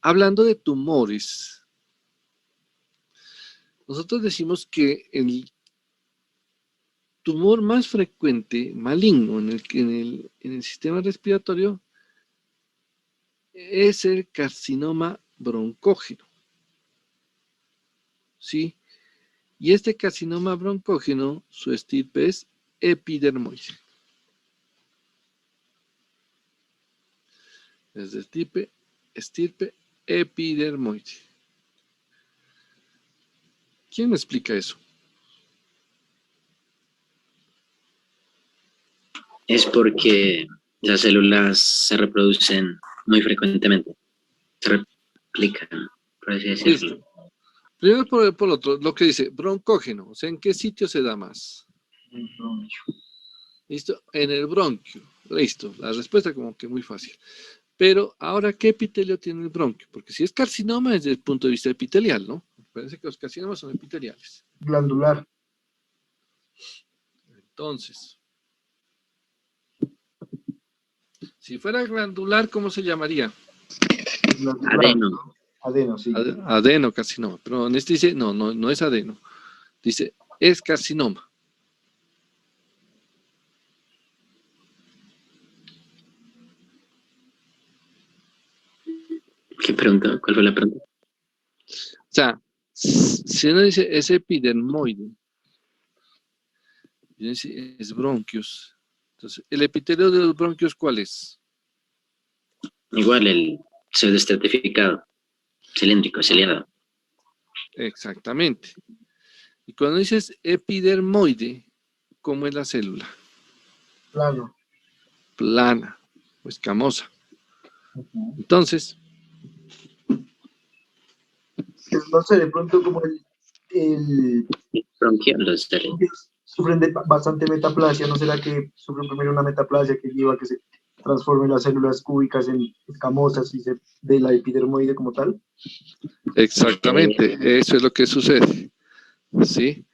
Hablando de tumores, nosotros decimos que el tumor más frecuente, maligno, en el sistema respiratorio es el carcinoma broncógeno. ¿Sí? Y este carcinoma broncógeno, su estirpe es epidermoide. Es de estirpe epidermoide. ¿Quién me explica eso? Es porque las células se reproducen muy frecuentemente, se replican, por así decirlo. Listo. Primero por otro, lo que dice broncógeno, o sea, ¿en qué sitio se da más? ¿Listo? En el bronquio. Listo, la respuesta como que muy fácil. Pero ahora, ¿qué epitelio tiene el bronquio? Porque si es carcinoma desde el punto de vista epitelial, ¿no? Parece que los carcinomas son epiteliales. Glandular. Entonces, si fuera glandular, ¿cómo se llamaría? Glandular. Adeno. Adeno, sí. Adenocarcinoma. Pero en este dice, no es adeno. Dice, es carcinoma. ¿Qué pregunta? ¿Cuál fue la pregunta? O sea, si uno dice es epidermoide, y uno dice es bronquios. Entonces, ¿el epitelio de los bronquios cuál es? Igual el pseudoestratificado, cilíndrico, ciliado. Exactamente. Y cuando dices epidermoide, ¿cómo es la célula? Plano. Plana o escamosa. Entonces, No sé, de pronto como el Bronquiolos, dale. sufren de bastante metaplasia, ¿no será que sufren primero una metaplasia que lleva a que se transformen las células cúbicas en escamosas y de la epidermoide como tal? exactamente, eso es lo que sucede. ¿Sí?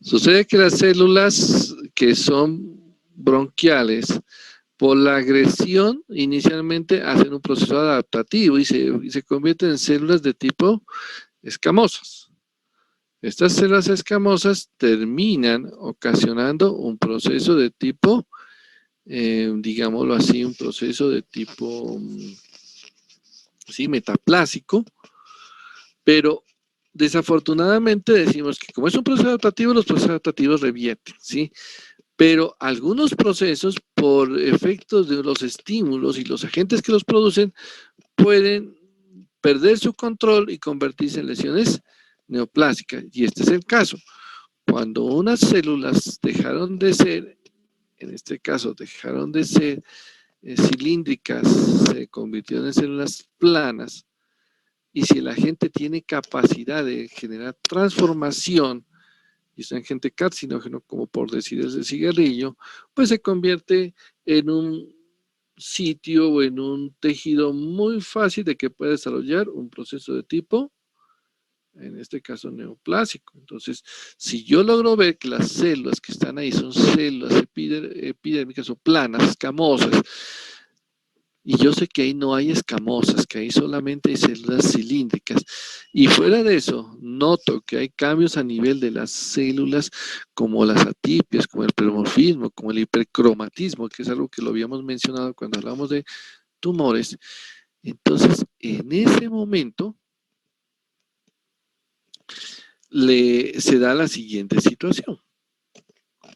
Sucede que las células que son bronquiales, por la agresión, inicialmente hacen un proceso adaptativo y se convierten en células de tipo escamosas. Estas células escamosas terminan ocasionando un proceso de tipo, digámoslo así, un proceso de tipo, sí, metaplásico, pero desafortunadamente decimos que como es un proceso adaptativo, los procesos adaptativos revierten, ¿sí? Pero algunos procesos, por efectos de los estímulos y los agentes que los producen, pueden perder su control y convertirse en lesiones neoplásicas. Y este es el caso. Cuando unas células dejaron de ser, en este caso dejaron de ser cilíndricas, se convirtieron en células planas, y si el agente tiene capacidad de generar transformación, y es un agente carcinógeno, como por decir el cigarrillo, pues se convierte en un sitio o en un tejido muy fácil de que pueda desarrollar un proceso de tipo, en este caso neoplásico. Entonces, si yo logro ver que las células que están ahí son células epidérmicas o planas, escamosas, y yo sé que ahí no hay escamosas, que ahí solamente hay células cilíndricas. Y fuera de eso, noto que hay cambios a nivel de las células, como las atipias, como el pleomorfismo, como el hipercromatismo, que es algo que lo habíamos mencionado cuando hablamos de tumores. Entonces, en ese momento, se da la siguiente situación.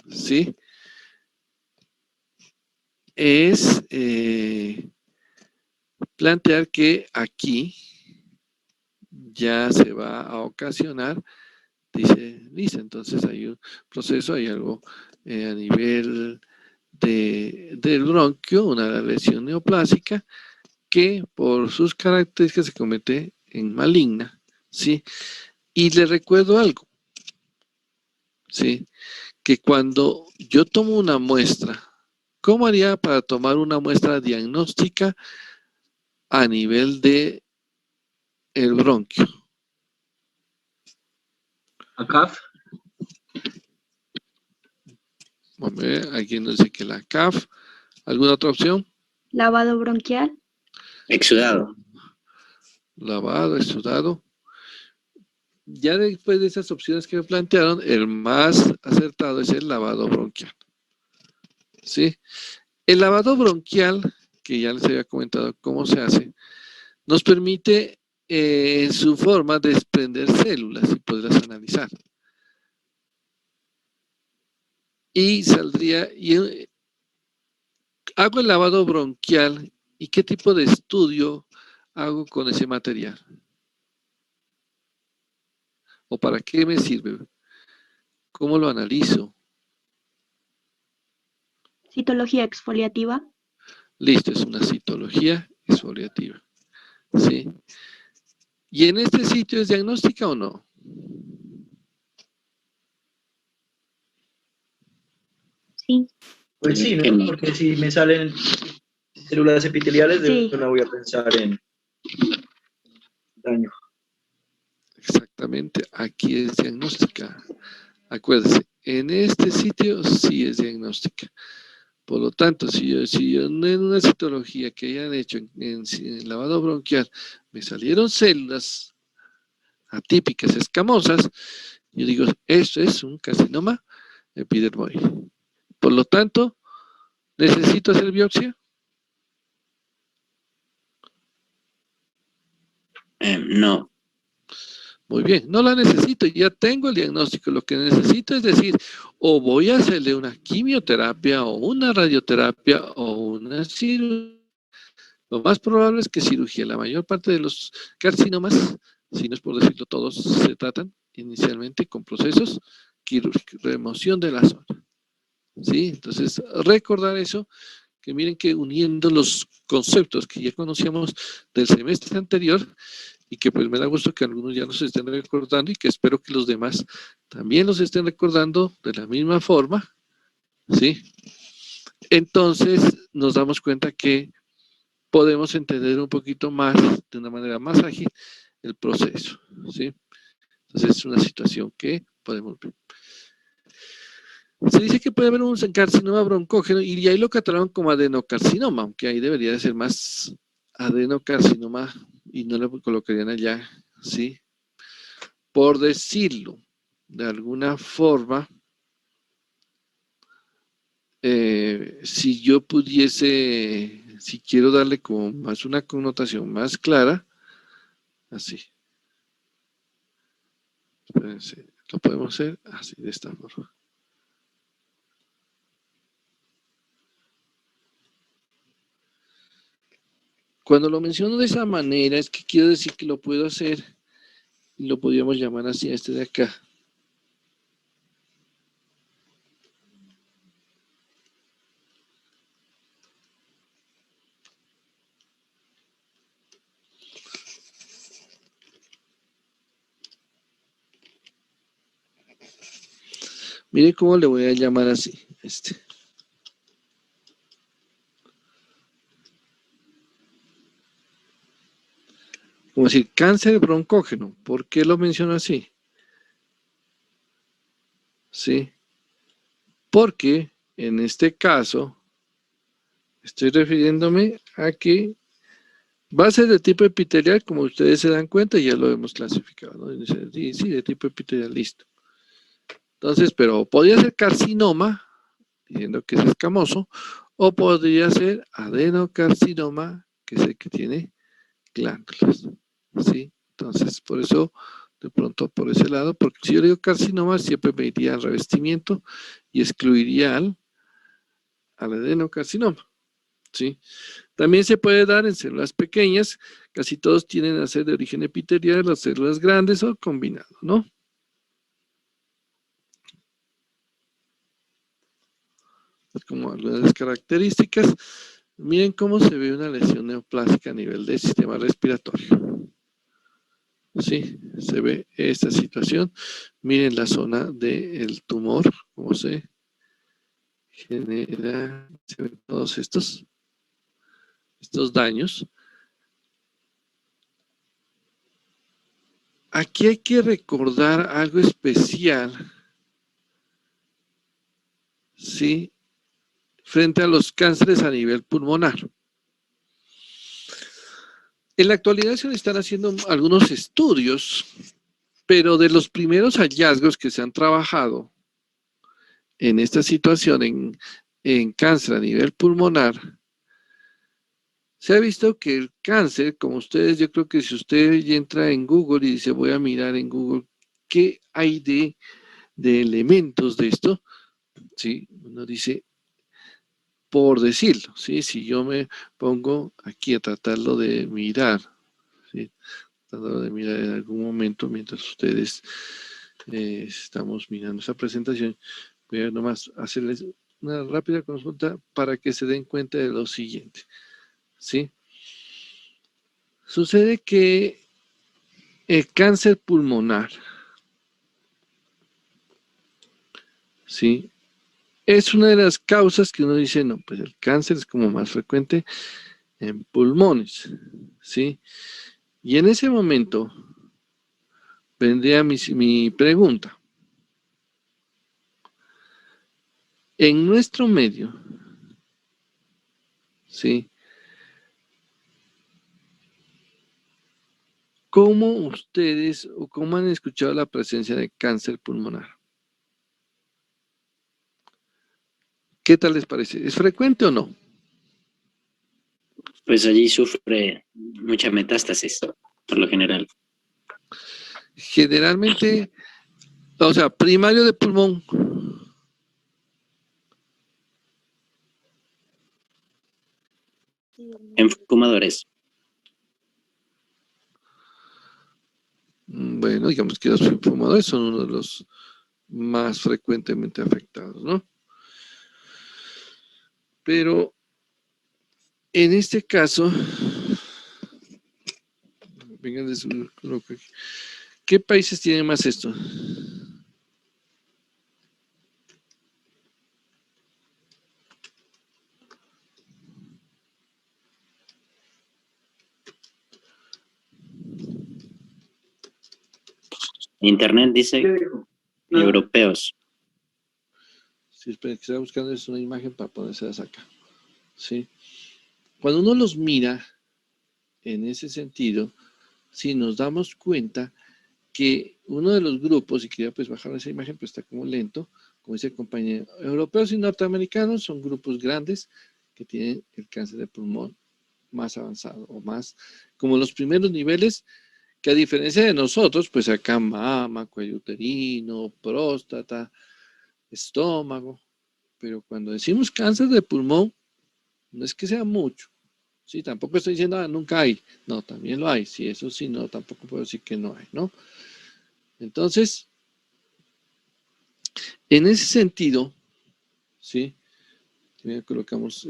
¿Sí? Es plantear que aquí ya se va a ocasionar, dice, entonces hay un proceso, hay algo a nivel del bronquio, una lesión neoplásica, que por sus características se convierte en maligna, ¿sí? Y le recuerdo algo, ¿sí? Que cuando yo tomo una muestra, ¿cómo haría para tomar una muestra diagnóstica a nivel de el bronquio? Acá. Vamos a ver, alguien nos dice que la CAF. ¿Alguna otra opción? Lavado bronquial. Exudado. Lavado, exudado. Ya después de esas opciones que me plantearon, el más acertado es el lavado bronquial. ¿Sí? El lavado bronquial, que ya les había comentado cómo se hace, nos permite en su forma desprender células y poderlas analizar. Y saldría, hago el lavado bronquial, ¿y qué tipo de estudio hago con ese material? ¿O para qué me sirve? ¿Cómo lo analizo? Citología exfoliativa. Listo, es una citología exfoliativa. ¿Sí? ¿Y en este sitio es diagnóstica o no? Sí. Pues sí, ¿no? Porque si me salen células epiteliales, Sí. no voy a pensar en daño. Exactamente, aquí es diagnóstica. Acuérdese, en este sitio sí es diagnóstica. Por lo tanto, si yo en una citología que hayan hecho en lavado bronquial me salieron células atípicas, escamosas, yo digo, esto es un carcinoma epidermoide. Por lo tanto, ¿necesito hacer biopsia? No. Muy bien, no la necesito, ya tengo el diagnóstico. Lo que necesito es decir, o voy a hacerle una quimioterapia, o una radioterapia, o una cirugía. Lo más probable es que cirugía. La mayor parte de los carcinomas, si no es por decirlo todos, se tratan inicialmente con procesos quirúrgicos, remoción de la zona. ¿Sí? Entonces, recordar eso, que miren que uniendo los conceptos que ya conocíamos del semestre anterior, y que pues me da gusto que algunos ya nos estén recordando y que espero que los demás también los estén recordando de la misma forma, ¿sí? Entonces nos damos cuenta que podemos entender un poquito más, de una manera más ágil, el proceso, ¿sí? Entonces es una situación que podemos ver. Se dice que puede haber un carcinoma broncógeno y ahí lo catalogan como adenocarcinoma, aunque ahí debería de ser más adenocarcinoma y no lo colocarían allá, ¿sí? Por decirlo. de alguna forma, si yo pudiese, si quiero darle como más una connotación más clara, así. Espérense, lo podemos hacer así, de esta forma. Cuando lo menciono de esa manera, es que quiero decir que lo puedo hacer, y lo podríamos llamar así a este de acá. Mire cómo le voy a llamar así, este. Como decir, cáncer broncógeno. ¿Por qué lo menciono así? Sí. Porque en este caso estoy refiriéndome a que va a ser de tipo epitelial, como ustedes se dan cuenta, ya lo hemos clasificado, ¿no? Dice, sí, sí, de tipo epitelial, listo. Entonces, pero podría ser carcinoma, diciendo que es escamoso, o podría ser adenocarcinoma, que es el que tiene glándulas, ¿sí? Entonces, por eso, de pronto por ese lado, porque si yo digo carcinoma, siempre me iría al revestimiento y excluiría al adenocarcinoma, ¿sí? También se puede dar en células pequeñas, casi todos tienden a ser de origen epitelial, las células grandes o combinado, ¿no? Como algunas de las características. Miren cómo se ve una lesión neoplásica a nivel del sistema respiratorio. Sí, se ve esta situación. Miren la zona del tumor, cómo se genera, se ven todos estos daños. Aquí hay que recordar algo especial, ¿sí? Frente a los cánceres a nivel pulmonar. En la actualidad se están haciendo algunos estudios, pero de los primeros hallazgos que se han trabajado en esta situación, en cáncer a nivel pulmonar, se ha visto que el cáncer, como ustedes, yo creo que si usted entra en Google y dice voy a mirar en Google qué hay de elementos de esto, ¿sí? Uno dice, por decirlo, ¿sí? Si yo me pongo aquí a tratarlo de mirar, ¿sí? Tratarlo de mirar en algún momento mientras ustedes estamos mirando esa presentación, voy a nomás hacerles una rápida consulta para que se den cuenta de lo siguiente, ¿sí? Sucede que el cáncer pulmonar, ¿sí? Es una de las causas que uno dice, no, pues el cáncer es como más frecuente en pulmones, ¿sí? Y en ese momento vendría mi pregunta. En nuestro medio, ¿sí? ¿Cómo ustedes o cómo han escuchado la presencia de cáncer pulmonar? ¿Qué tal les parece? ¿Es frecuente o no? Pues allí sufre mucha metástasis, por lo general. Generalmente, o sea, primario de pulmón. En fumadores. Bueno, digamos que los fumadores son uno de los más frecuentemente afectados, ¿no? Pero en este caso, vengan de ¿qué países tienen más esto? Internet dice europeos. Si esperen que está buscando es una imagen para ponérselas acá, ¿sí? Cuando uno los mira en ese sentido, sí nos damos cuenta que uno de los grupos, y quería pues bajar esa imagen, pues está como lento, como dice el compañero, europeos y norteamericanos son grupos grandes que tienen el cáncer de pulmón más avanzado o más, como los primeros niveles, que a diferencia de nosotros, pues acá mama, cuello uterino, próstata, estómago, pero cuando decimos cáncer de pulmón, no es que sea mucho, sí, tampoco estoy diciendo, nunca hay, no, también lo hay, sí, eso sí, no, tampoco puedo decir que no hay, ¿no? Entonces, en ese sentido, sí, colocamos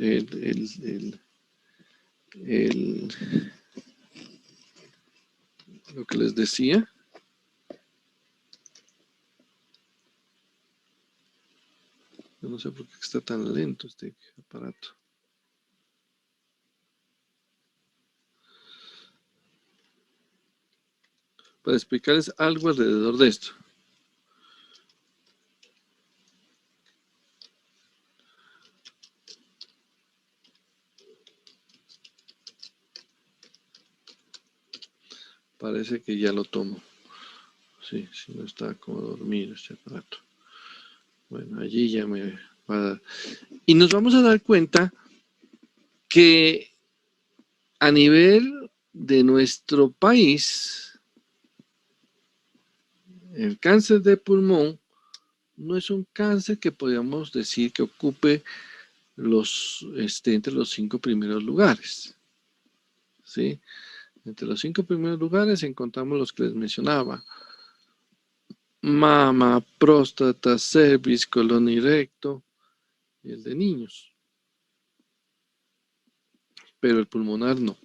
lo que les decía. Yo no sé por qué está tan lento este aparato. Para explicarles algo alrededor de esto. Parece que ya lo tomo. Sí, si no está como dormido este aparato. Bueno, allí ya me va a dar. Y nos vamos a dar cuenta que a nivel de nuestro país, el cáncer de pulmón no es un cáncer que podríamos decir que ocupe entre los 5 primeros lugares. ¿Sí? Entre los 5 primeros lugares encontramos los que les mencionaba. Mama, próstata, cervix, colon y recto, y el de niños. Pero el pulmonar no.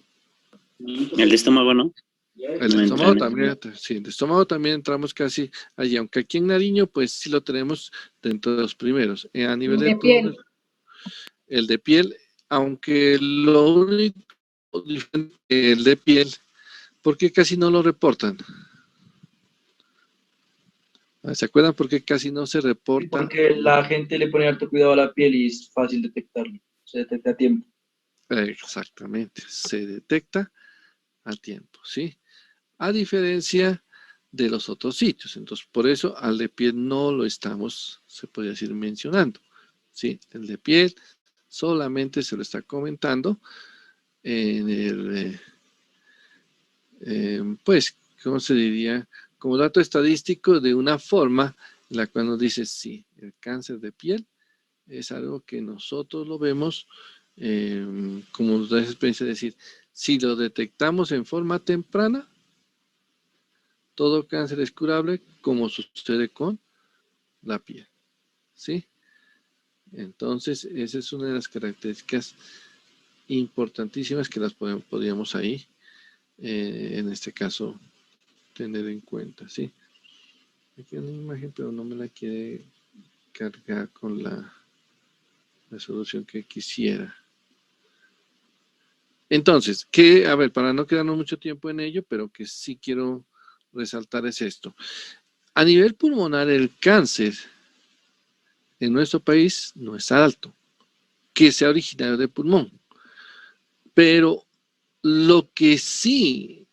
El de estómago, ¿no? El No estómago entra en también, sí, el estómago también entramos casi allí, aunque aquí en Nariño, pues sí lo tenemos dentro de los primeros. A nivel de piel. El de piel, aunque lo único diferente, el de piel, ¿por qué casi no lo reportan? ¿Se acuerdan por qué casi no se reporta? Porque la gente le pone harto cuidado a la piel y es fácil detectarlo. Se detecta a tiempo. Exactamente, se detecta a tiempo, ¿sí? A diferencia de los otros sitios. Entonces, por eso al de piel no lo estamos, se podría decir, mencionando, ¿sí? El de piel solamente se lo está comentando en el, pues, ¿cómo se diría? Como dato estadístico de una forma en la cual nos dice, sí, el cáncer de piel es algo que nosotros lo vemos, como nos da esa experiencia de decir, si lo detectamos en forma temprana, todo cáncer es curable, como sucede con la piel, ¿sí? Entonces, esa es una de las características importantísimas que las podríamos ahí, en este caso, tener en cuenta, ¿sí? Aquí hay una imagen, pero no me la quiere cargar con la resolución que quisiera. Entonces, a ver, para no quedarnos mucho tiempo en ello, pero que sí quiero resaltar es esto. A nivel pulmonar, el cáncer en nuestro país no es alto, que sea originario de pulmón. Pero lo que sí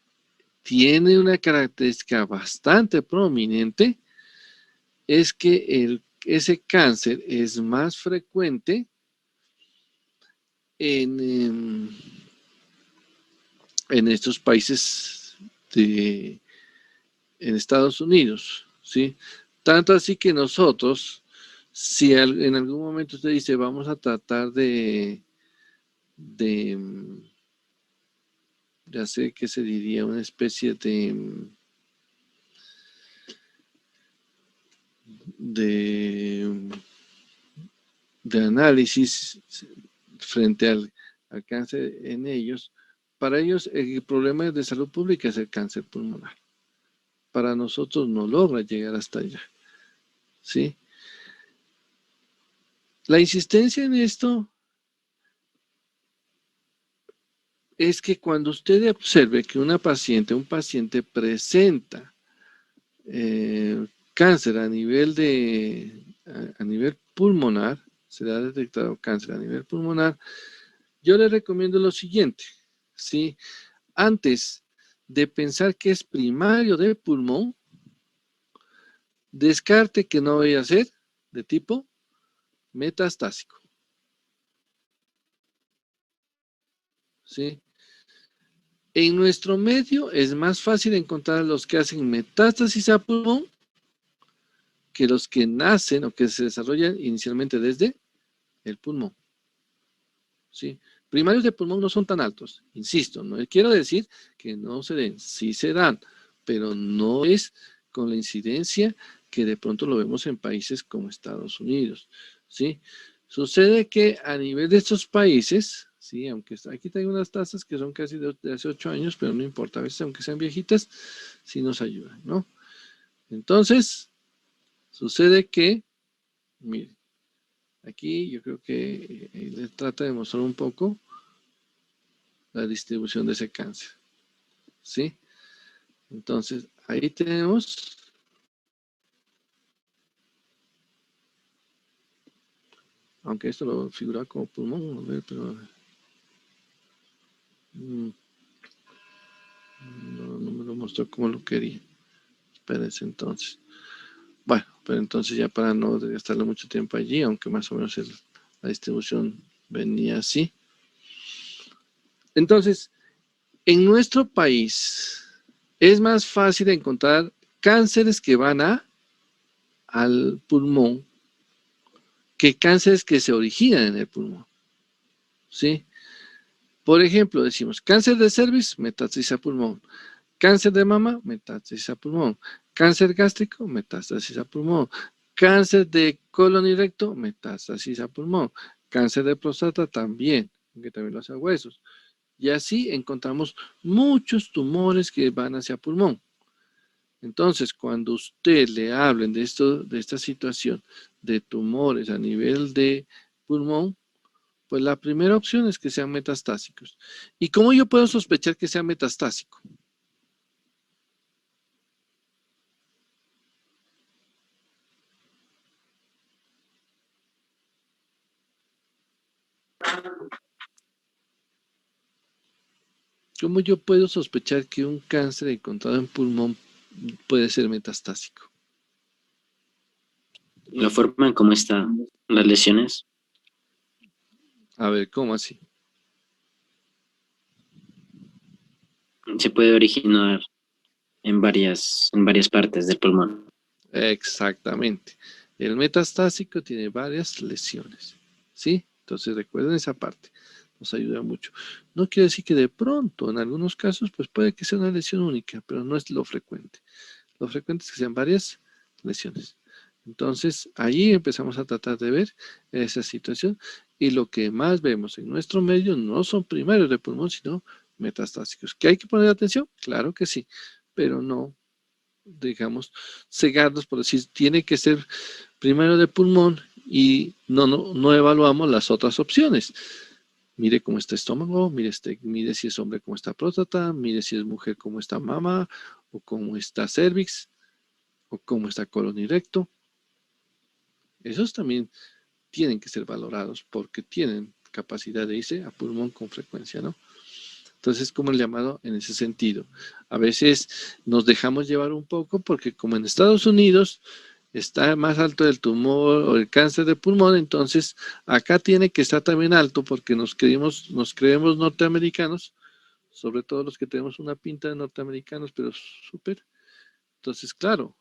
tiene una característica bastante prominente es que ese cáncer es más frecuente en estos países en Estados Unidos, ¿sí? Tanto así que nosotros, si en algún momento usted dice, vamos a tratar de hacer, ¿qué se diría? Una especie de análisis frente al cáncer en ellos. Para ellos el problema de salud pública es el cáncer pulmonar. Para nosotros no logra llegar hasta allá, ¿sí? La insistencia en esto es que cuando usted observe que un paciente presenta cáncer a nivel pulmonar, se le ha detectado cáncer a nivel pulmonar, yo le recomiendo lo siguiente, ¿sí? Antes de pensar que es primario del pulmón, Descarte que no vaya a ser de tipo metastásico. ¿Sí? En nuestro medio es más fácil encontrar los que hacen metástasis a pulmón que los que nacen o que se desarrollan inicialmente desde el pulmón. ¿Sí? Primarios de pulmón no son tan altos, insisto, no quiero decir que no se den, sí se dan, pero no es con la incidencia que de pronto lo vemos en países como Estados Unidos. ¿Sí? Sucede que a nivel de estos países, sí, aunque aquí tengo unas tasas que son casi de hace 8 años, pero no importa, a veces aunque sean viejitas, sí nos ayudan, ¿no? Entonces, sucede que, miren, aquí yo creo que les trata de mostrar un poco la distribución de ese cáncer, ¿sí? Entonces, ahí tenemos, aunque esto lo figura como pulmón, a ver, pero no me lo mostró como lo quería. Espérense entonces. Bueno, pero entonces ya para no gastarle mucho tiempo allí, aunque más o menos la distribución venía así. Entonces, en nuestro país es más fácil encontrar cánceres que van al pulmón que cánceres que se originan en el pulmón. ¿Sí? Por ejemplo, decimos cáncer de cervix, metástasis a pulmón. Cáncer de mama, metástasis a pulmón. Cáncer gástrico, metástasis a pulmón. Cáncer de colon y recto, metástasis a pulmón. Cáncer de próstata también, que también lo hace a huesos. Y así encontramos muchos tumores que van hacia pulmón. Entonces, cuando usted le hablen de esta situación de tumores a nivel de pulmón, pues la primera opción es que sean metastásicos. ¿Y cómo yo puedo sospechar que sea metastásico? ¿Cómo yo puedo sospechar que un cáncer encontrado en pulmón puede ser metastásico? La forma en cómo están las lesiones A ver, ¿cómo así? se puede originar en varias partes del pulmón. Exactamente. El metastásico tiene varias lesiones. ¿Sí? Entonces recuerden esa parte. Nos ayuda mucho. No quiere decir que de pronto, en algunos casos, pues puede que sea una lesión única, pero no es lo frecuente. Lo frecuente es que sean varias lesiones. Entonces, ahí empezamos a tratar de ver esa situación y lo que más vemos en nuestro medio no son primarios de pulmón, sino metastásicos. ¿Que hay que poner atención? Claro que sí, pero no, digamos, cegarnos por decir, tiene que ser primero de pulmón y no evaluamos las otras opciones. Mire cómo está estómago, mire si es hombre cómo está próstata, mire si es mujer cómo está mama, o cómo está cervix, o cómo está colon y recto. Esos también tienen que ser valorados porque tienen capacidad de irse a pulmón con frecuencia, ¿no? Entonces, como el llamado en ese sentido. A veces nos dejamos llevar un poco porque como en Estados Unidos está más alto el tumor o el cáncer de pulmón, entonces acá tiene que estar también alto porque nos creemos norteamericanos, sobre todo los que tenemos una pinta de norteamericanos, pero súper. Entonces, claro,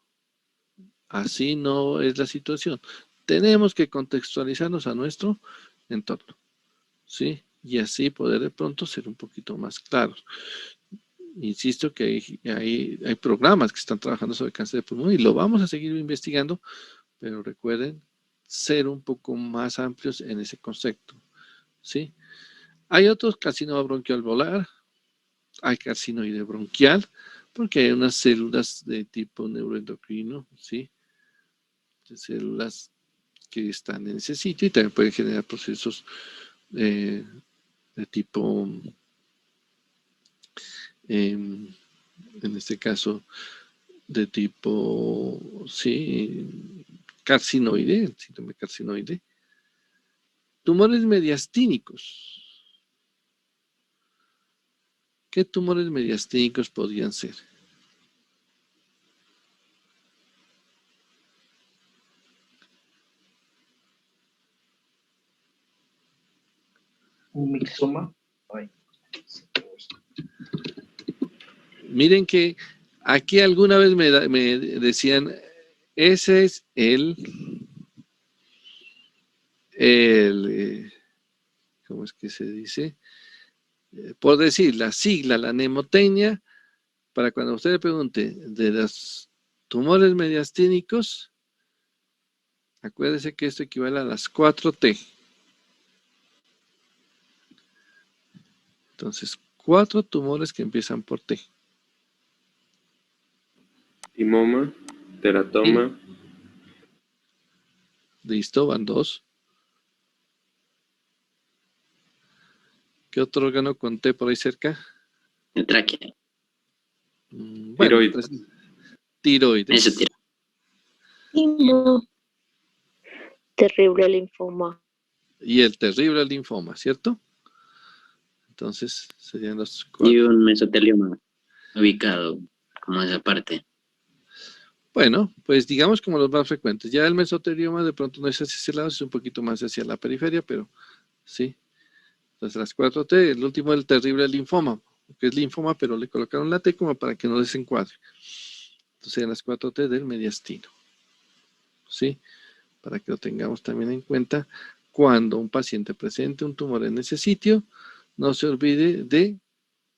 así no es la situación. Tenemos que contextualizarnos a nuestro entorno, ¿sí? Y así poder de pronto ser un poquito más claros. Insisto que hay programas que están trabajando sobre cáncer de pulmón y lo vamos a seguir investigando, pero recuerden ser un poco más amplios en ese concepto, ¿sí? Hay otros carcinoma bronquialveolar, hay carcinoide bronquial, porque hay unas células de tipo neuroendocrino, ¿sí? De células que están en ese sitio y también pueden generar procesos de tipo, en este caso, de tipo, sí, carcinoide, síndrome carcinoide. Tumores mediastínicos. ¿Qué tumores mediastínicos podrían ser? Un mixoma. Ay. Miren que aquí alguna vez me decían, ese es ¿cómo es que se dice? Por decir, la sigla, la mnemotecnia, para cuando usted le pregunte de los tumores mediastínicos, acuérdese que esto equivale a las 4T. Entonces, 4 tumores que empiezan por T. Timoma, teratoma, Listo, van 2. ¿Qué otro órgano con T por ahí cerca? La tráquea. Bueno, tiroides. pues, tiroides. Eso, tira. No. Terrible linfoma. Y el terrible linfoma, ¿cierto? Entonces, serían los 4. Y un mesotelioma ubicado como esa parte. Bueno, pues digamos como los más frecuentes. Ya el mesotelioma de pronto no es hacia ese lado, es un poquito más hacia la periferia, pero sí. Entonces las 4T, el último el terrible linfoma, que es linfoma, pero le colocaron la T como para que no desencuadre. Entonces las 4T del mediastino. ¿Sí? Para que lo tengamos también en cuenta cuando un paciente presente un tumor en ese sitio, no se olvide de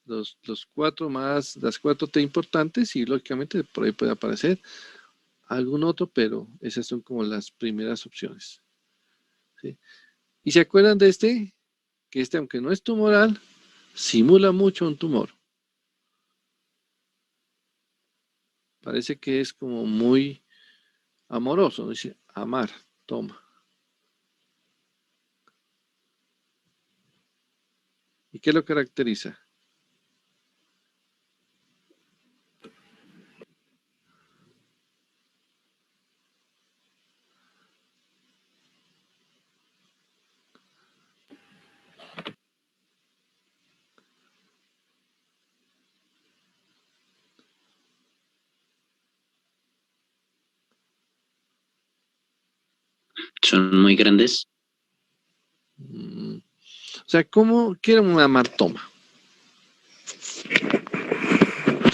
las 4T importantes y lógicamente por ahí puede aparecer algún otro, pero esas son como las primeras opciones. ¿Sí? ¿Y se acuerdan de este? Que este, aunque no es tumoral, simula mucho un tumor. Parece que es como muy amoroso, dice amar, toma. ¿Y qué lo caracteriza? Son muy grandes. O sea, ¿cómo quiere un amartoma?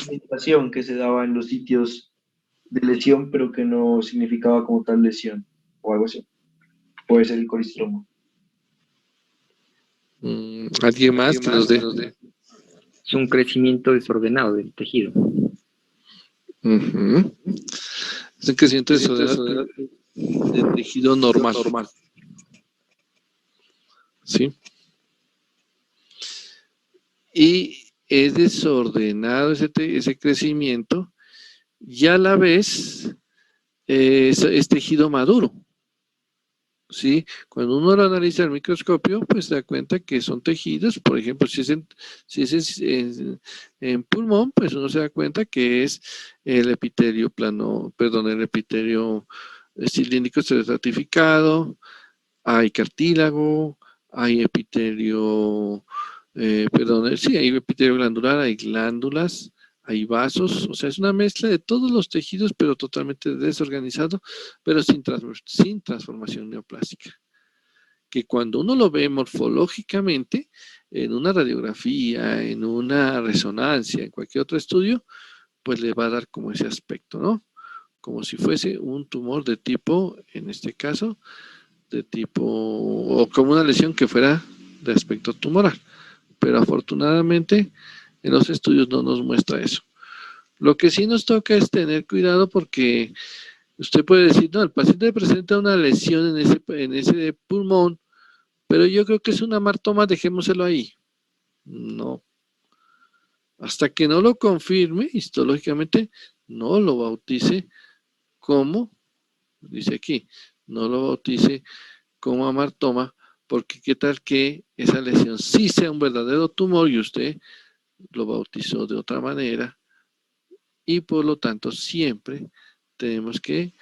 Medicación que se daba en los sitios de lesión, pero que no significaba como tal lesión o algo así. Puede ser el colistroma. ¿Alguien más que nos dé? Es un crecimiento desordenado del tejido. Es un crecimiento desordenado del tejido normal. ¿Sí? Y es desordenado ese crecimiento y a la vez es tejido maduro. ¿Sí? Cuando uno lo analiza al microscopio, pues se da cuenta que son tejidos, por ejemplo, si es en pulmón, pues uno se da cuenta que es el epitelio plano, perdón, el epitelio cilíndrico estratificado, hay cartílago, hay epitelio, sí, hay epitelio glandular, hay glándulas, hay vasos, o sea, es una mezcla de todos los tejidos, pero totalmente desorganizado, pero sin transformación neoplástica. Que cuando uno lo ve morfológicamente, en una radiografía, en una resonancia, en cualquier otro estudio, pues le va a dar como ese aspecto, ¿no? Como si fuese un tumor de tipo, en este caso, de tipo, o como una lesión que fuera de aspecto tumoral. Pero afortunadamente en los estudios no nos muestra eso. Lo que sí nos toca es tener cuidado porque usted puede decir, no, el paciente presenta una lesión en ese pulmón, pero yo creo que es una amartoma, dejémoselo ahí. No. Hasta que no lo confirme, histológicamente, no lo bautice como, dice aquí, no lo bautice como amartoma, porque qué tal que esa lesión sí sea un verdadero tumor y usted lo bautizó de otra manera, y por lo tanto siempre tenemos que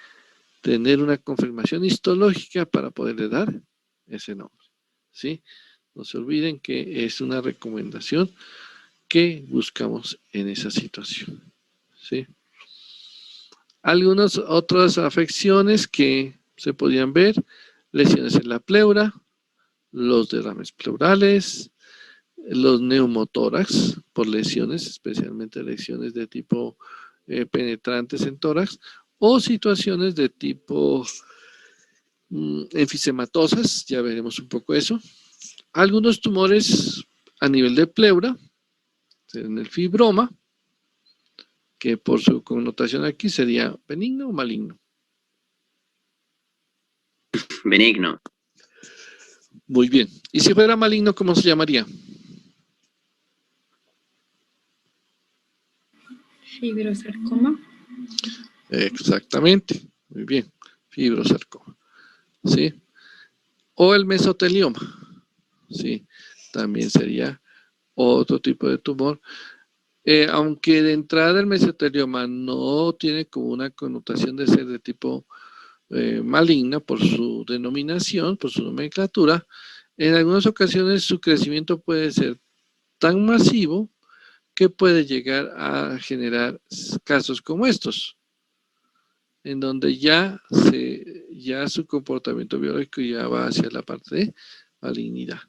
tener una confirmación histológica para poderle dar ese nombre, ¿sí? No se olviden que es una recomendación que buscamos en esa situación, ¿sí? Algunas otras afecciones que se podían ver, lesiones en la pleura, los derrames pleurales, los neumotórax por lesiones, especialmente lesiones de tipo penetrantes en tórax, o situaciones de tipo enfisematosas, ya veremos un poco eso. Algunos tumores a nivel de pleura, en el fibroma, que por su connotación aquí sería benigno o maligno. Benigno. Muy bien. ¿Y si fuera maligno, cómo se llamaría? Fibrosarcoma. Exactamente. Muy bien. Fibrosarcoma. ¿Sí? O el mesotelioma. ¿Sí? También sería otro tipo de tumor. Aunque de entrada el mesotelioma no tiene como una connotación de ser de tipo maligna por su denominación, por su nomenclatura, en algunas ocasiones su crecimiento puede ser tan masivo que puede llegar a generar casos como estos, en donde ya su comportamiento biológico ya va hacia la parte de malignidad.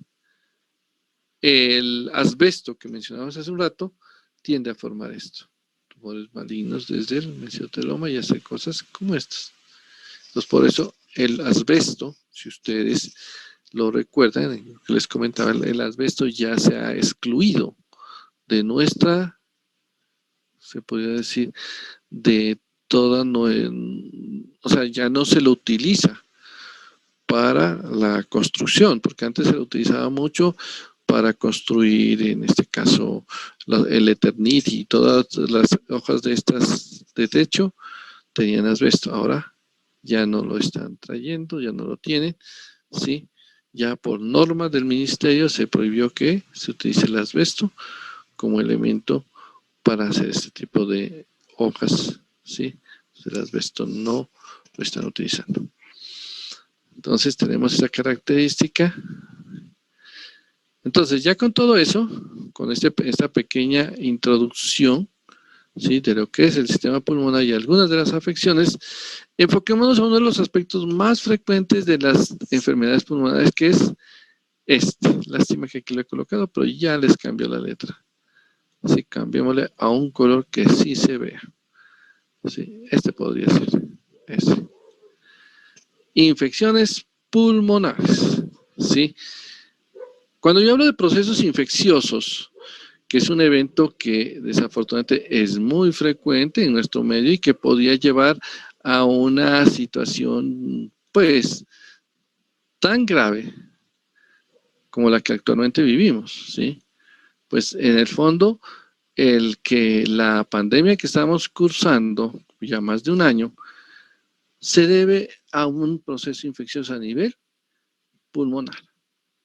El asbesto que mencionamos hace un rato tiende a formar esto, tumores malignos desde el mesotelioma y hacer cosas como estas. Entonces, por eso el asbesto, si ustedes lo recuerdan, les comentaba, el asbesto ya se ha excluido de nuestra, se podría decir, de toda, o sea, ya no se lo utiliza para la construcción, porque antes se lo utilizaba mucho para construir, en este caso, el Eternit y todas las hojas de estas de techo tenían asbesto. Ahora ya no lo están trayendo, ya no lo tienen, ¿sí? Ya por normas del ministerio se prohibió que se utilice el asbesto como elemento para hacer este tipo de hojas, ¿sí? El asbesto no lo están utilizando. Entonces tenemos esa característica. Entonces ya con todo eso, con esta pequeña introducción, ¿sí?, de lo que es el sistema pulmonar y algunas de las afecciones, enfoquémonos a uno de los aspectos más frecuentes de las enfermedades pulmonares, que es este. Lástima que aquí lo he colocado, pero ya les cambio la letra. Sí, cambiémosle a un color que sí se vea. Sí, este podría ser. Este. Infecciones pulmonares. ¿Sí? Cuando yo hablo de procesos infecciosos, que es un evento que desafortunadamente es muy frecuente en nuestro medio y que podría llevar a una situación, pues, tan grave como la que actualmente vivimos, ¿sí? Pues, en el fondo, el que la pandemia que estamos cursando, ya más de un año, se debe a un proceso infeccioso a nivel pulmonar,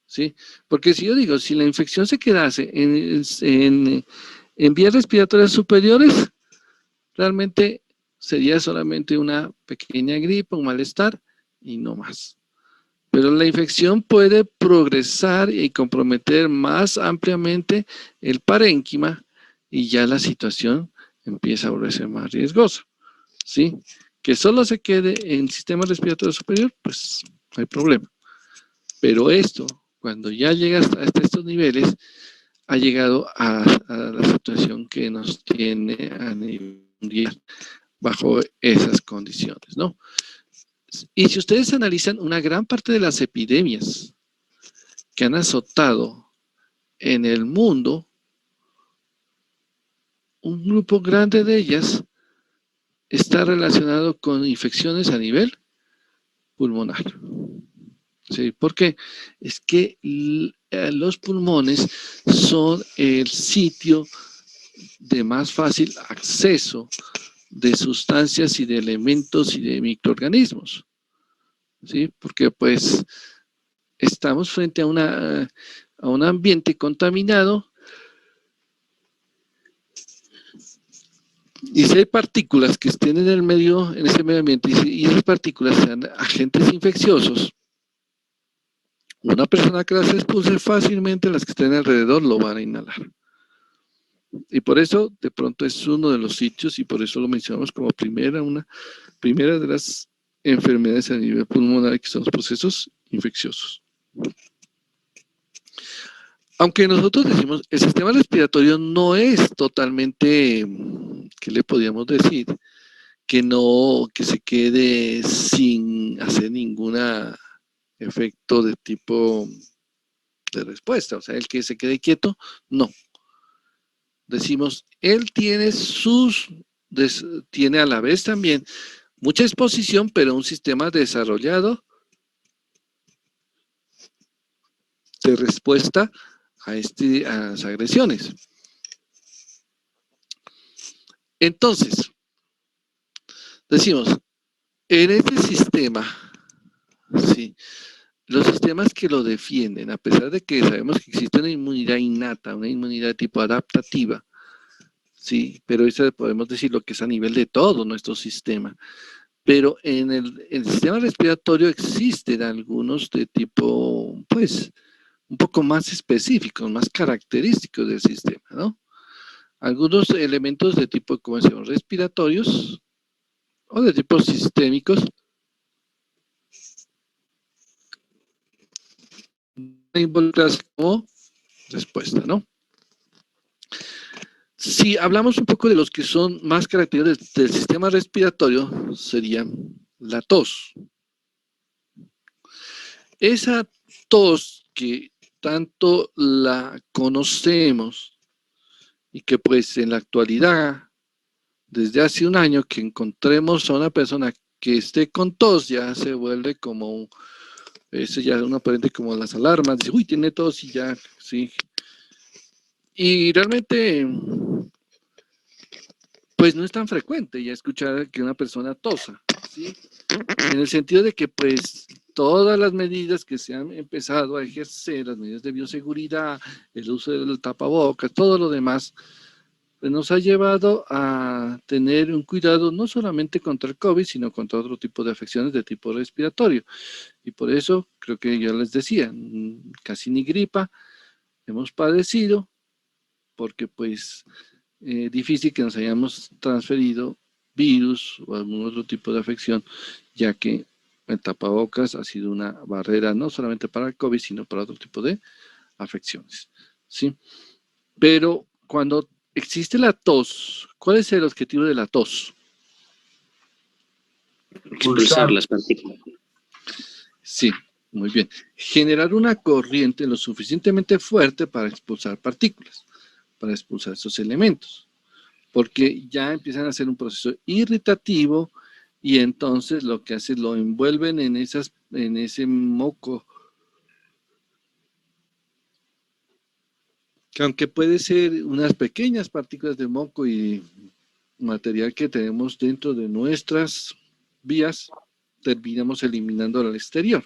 ¿sí? Porque si yo digo, si la infección se quedase en vías respiratorias superiores, realmente sería solamente una pequeña gripe, un malestar y no más. Pero la infección puede progresar y comprometer más ampliamente el parénquima y ya la situación empieza a volverse más riesgosa, ¿sí? Que solo se quede en sistema respiratorio superior, pues no hay problema. Pero esto, cuando ya llega hasta estos niveles, ha llegado a la situación que nos tiene a nivel mundial bajo esas condiciones, ¿no? Y si ustedes analizan una gran parte de las epidemias que han azotado en el mundo, un grupo grande de ellas está relacionado con infecciones a nivel pulmonar. ¿Sí? ¿Por qué? Es que los pulmones son el sitio de más fácil acceso de sustancias y de elementos y de microorganismos, ¿sí? Porque pues estamos frente a un ambiente contaminado y si hay partículas que estén en el medio, en ese medio ambiente, y esas partículas sean agentes infecciosos, una persona que las expulse fácilmente, las que estén alrededor lo van a inhalar. Y por eso, de pronto, es uno de los sitios, y por eso lo mencionamos como una primera de las enfermedades a nivel pulmonar, que son los procesos infecciosos. Aunque nosotros decimos, el sistema respiratorio no es totalmente, ¿qué le podríamos decir? Que no, que se quede sin hacer ningún efecto de tipo de respuesta. O sea, el que se quede quieto, no. Decimos, él tiene tiene a la vez también mucha exposición, pero un sistema desarrollado de respuesta a las agresiones. Entonces, decimos, en este sistema, sí, los sistemas que lo defienden, a pesar de que sabemos que existe una inmunidad innata, una inmunidad de tipo adaptativa, sí, pero eso podemos decir lo que es a nivel de todo nuestro sistema. Pero en el sistema respiratorio existen algunos de tipo, pues, un poco más específicos, más característicos del sistema, ¿no? Algunos elementos de tipo, como decíamos, respiratorios o de tipo sistémicos involucradas como respuesta, ¿no? Si hablamos un poco de los que son más característicos del sistema respiratorio, sería la tos. Esa tos que tanto la conocemos y que pues en la actualidad, desde hace un año que encontremos a una persona que esté con tos, ya se vuelve como, eso ya uno aprende como las alarmas, dice, uy, tiene tos y ya, sí. Y realmente, pues no es tan frecuente ya escuchar que una persona tosa, ¿sí? En el sentido de que pues todas las medidas que se han empezado a ejercer, las medidas de bioseguridad, el uso del tapabocas, todo lo demás, pues nos ha llevado a tener un cuidado no solamente contra el COVID, sino contra otro tipo de afecciones de tipo respiratorio. Y por eso, creo que ya les decía, casi ni gripa hemos padecido, porque pues difícil que nos hayamos transferido virus o algún otro tipo de afección, ya que el tapabocas ha sido una barrera no solamente para el COVID, sino para otro tipo de afecciones, ¿sí? Pero cuando existe la tos, ¿cuál es el objetivo de la tos? Expulsar las partículas. Sí, muy bien. Generar una corriente lo suficientemente fuerte para expulsar partículas, para expulsar esos elementos, porque ya empiezan a hacer un proceso irritativo y entonces lo que hace es lo envuelven en ese moco, que aunque puede ser unas pequeñas partículas de moco y material que tenemos dentro de nuestras vías, terminamos eliminando al exterior.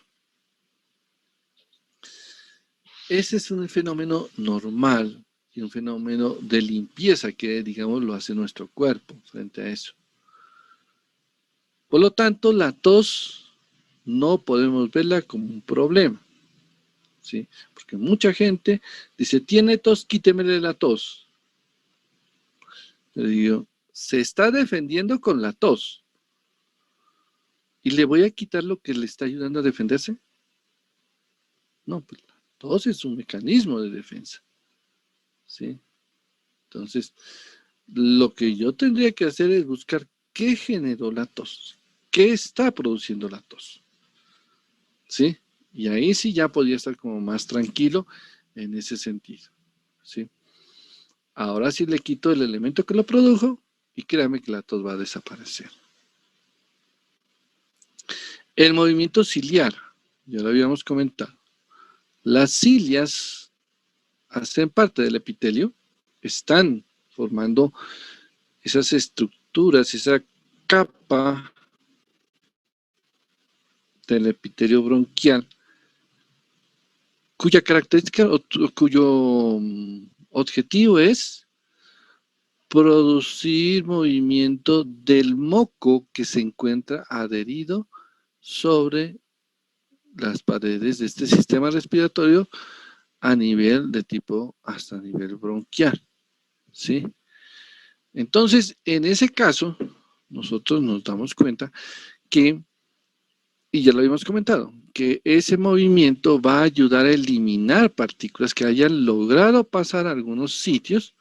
Ese es un fenómeno normal y un fenómeno de limpieza que, digamos, lo hace nuestro cuerpo frente a eso. Por lo tanto, la tos no podemos verla como un problema, ¿sí? Porque mucha gente dice, tiene tos, quítemele la tos. Le digo, se está defendiendo con la tos. ¿Y le voy a quitar lo que le está ayudando a defenderse? No, pues la tos es un mecanismo de defensa, ¿sí? Entonces, lo que yo tendría que hacer es buscar qué generó la tos, qué está produciendo la tos, ¿sí? Y ahí sí ya podría estar como más tranquilo en ese sentido, ¿sí? Ahora sí le quito el elemento que lo produjo y créame que la tos va a desaparecer. El movimiento ciliar, ya lo habíamos comentado. Las cilias hacen parte del epitelio, están formando esas estructuras, esa capa del epitelio bronquial, cuya característica o cuyo objetivo es producir movimiento del moco que se encuentra adherido sobre las paredes de este sistema respiratorio a nivel de tipo hasta nivel bronquial, ¿sí? Entonces, en ese caso, nosotros nos damos cuenta que y ya lo habíamos comentado, que ese movimiento va a ayudar a eliminar partículas que hayan logrado pasar a algunos sitios,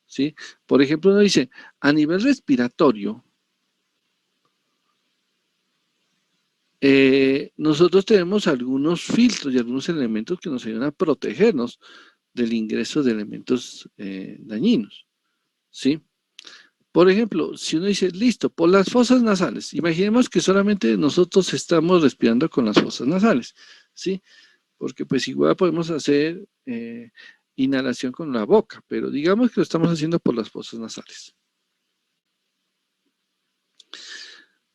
¿sí? Por ejemplo, uno dice, a nivel respiratorio, nosotros tenemos algunos filtros y algunos elementos que nos ayudan a protegernos del ingreso de elementos dañinos, ¿sí? Por ejemplo, si uno dice, listo, por las fosas nasales, imaginemos que solamente nosotros estamos respirando con las fosas nasales, ¿sí? Porque pues igual podemos hacer inhalación con la boca, pero digamos que lo estamos haciendo por las fosas nasales.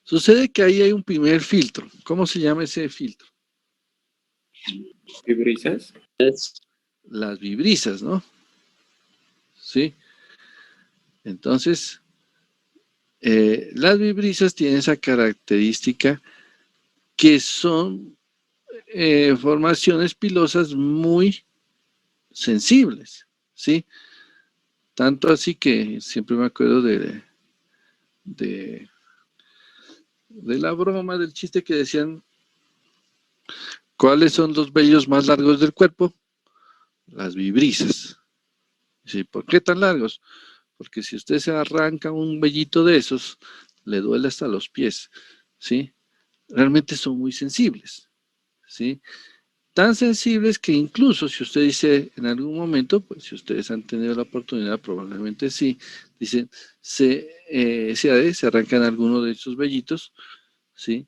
Sucede que ahí hay un primer filtro. ¿Cómo se llama ese filtro? ¿Vibrisas? Las vibrisas, ¿no? ¿Sí? Entonces, las vibrisas tienen esa característica que son formaciones pilosas muy sensibles, ¿sí? Tanto así que siempre me acuerdo de la broma, del chiste que decían, ¿cuáles son los vellos más largos del cuerpo? Las vibrisas. ¿Sí? ¿Por qué tan largos? Porque si usted se arranca un vellito de esos, le duele hasta los pies, ¿sí? Realmente son muy sensibles, ¿sí? Tan sensibles que incluso si usted dice en algún momento, pues si ustedes han tenido la oportunidad, probablemente sí, dicen, se arrancan algunos de estos vellitos, ¿sí?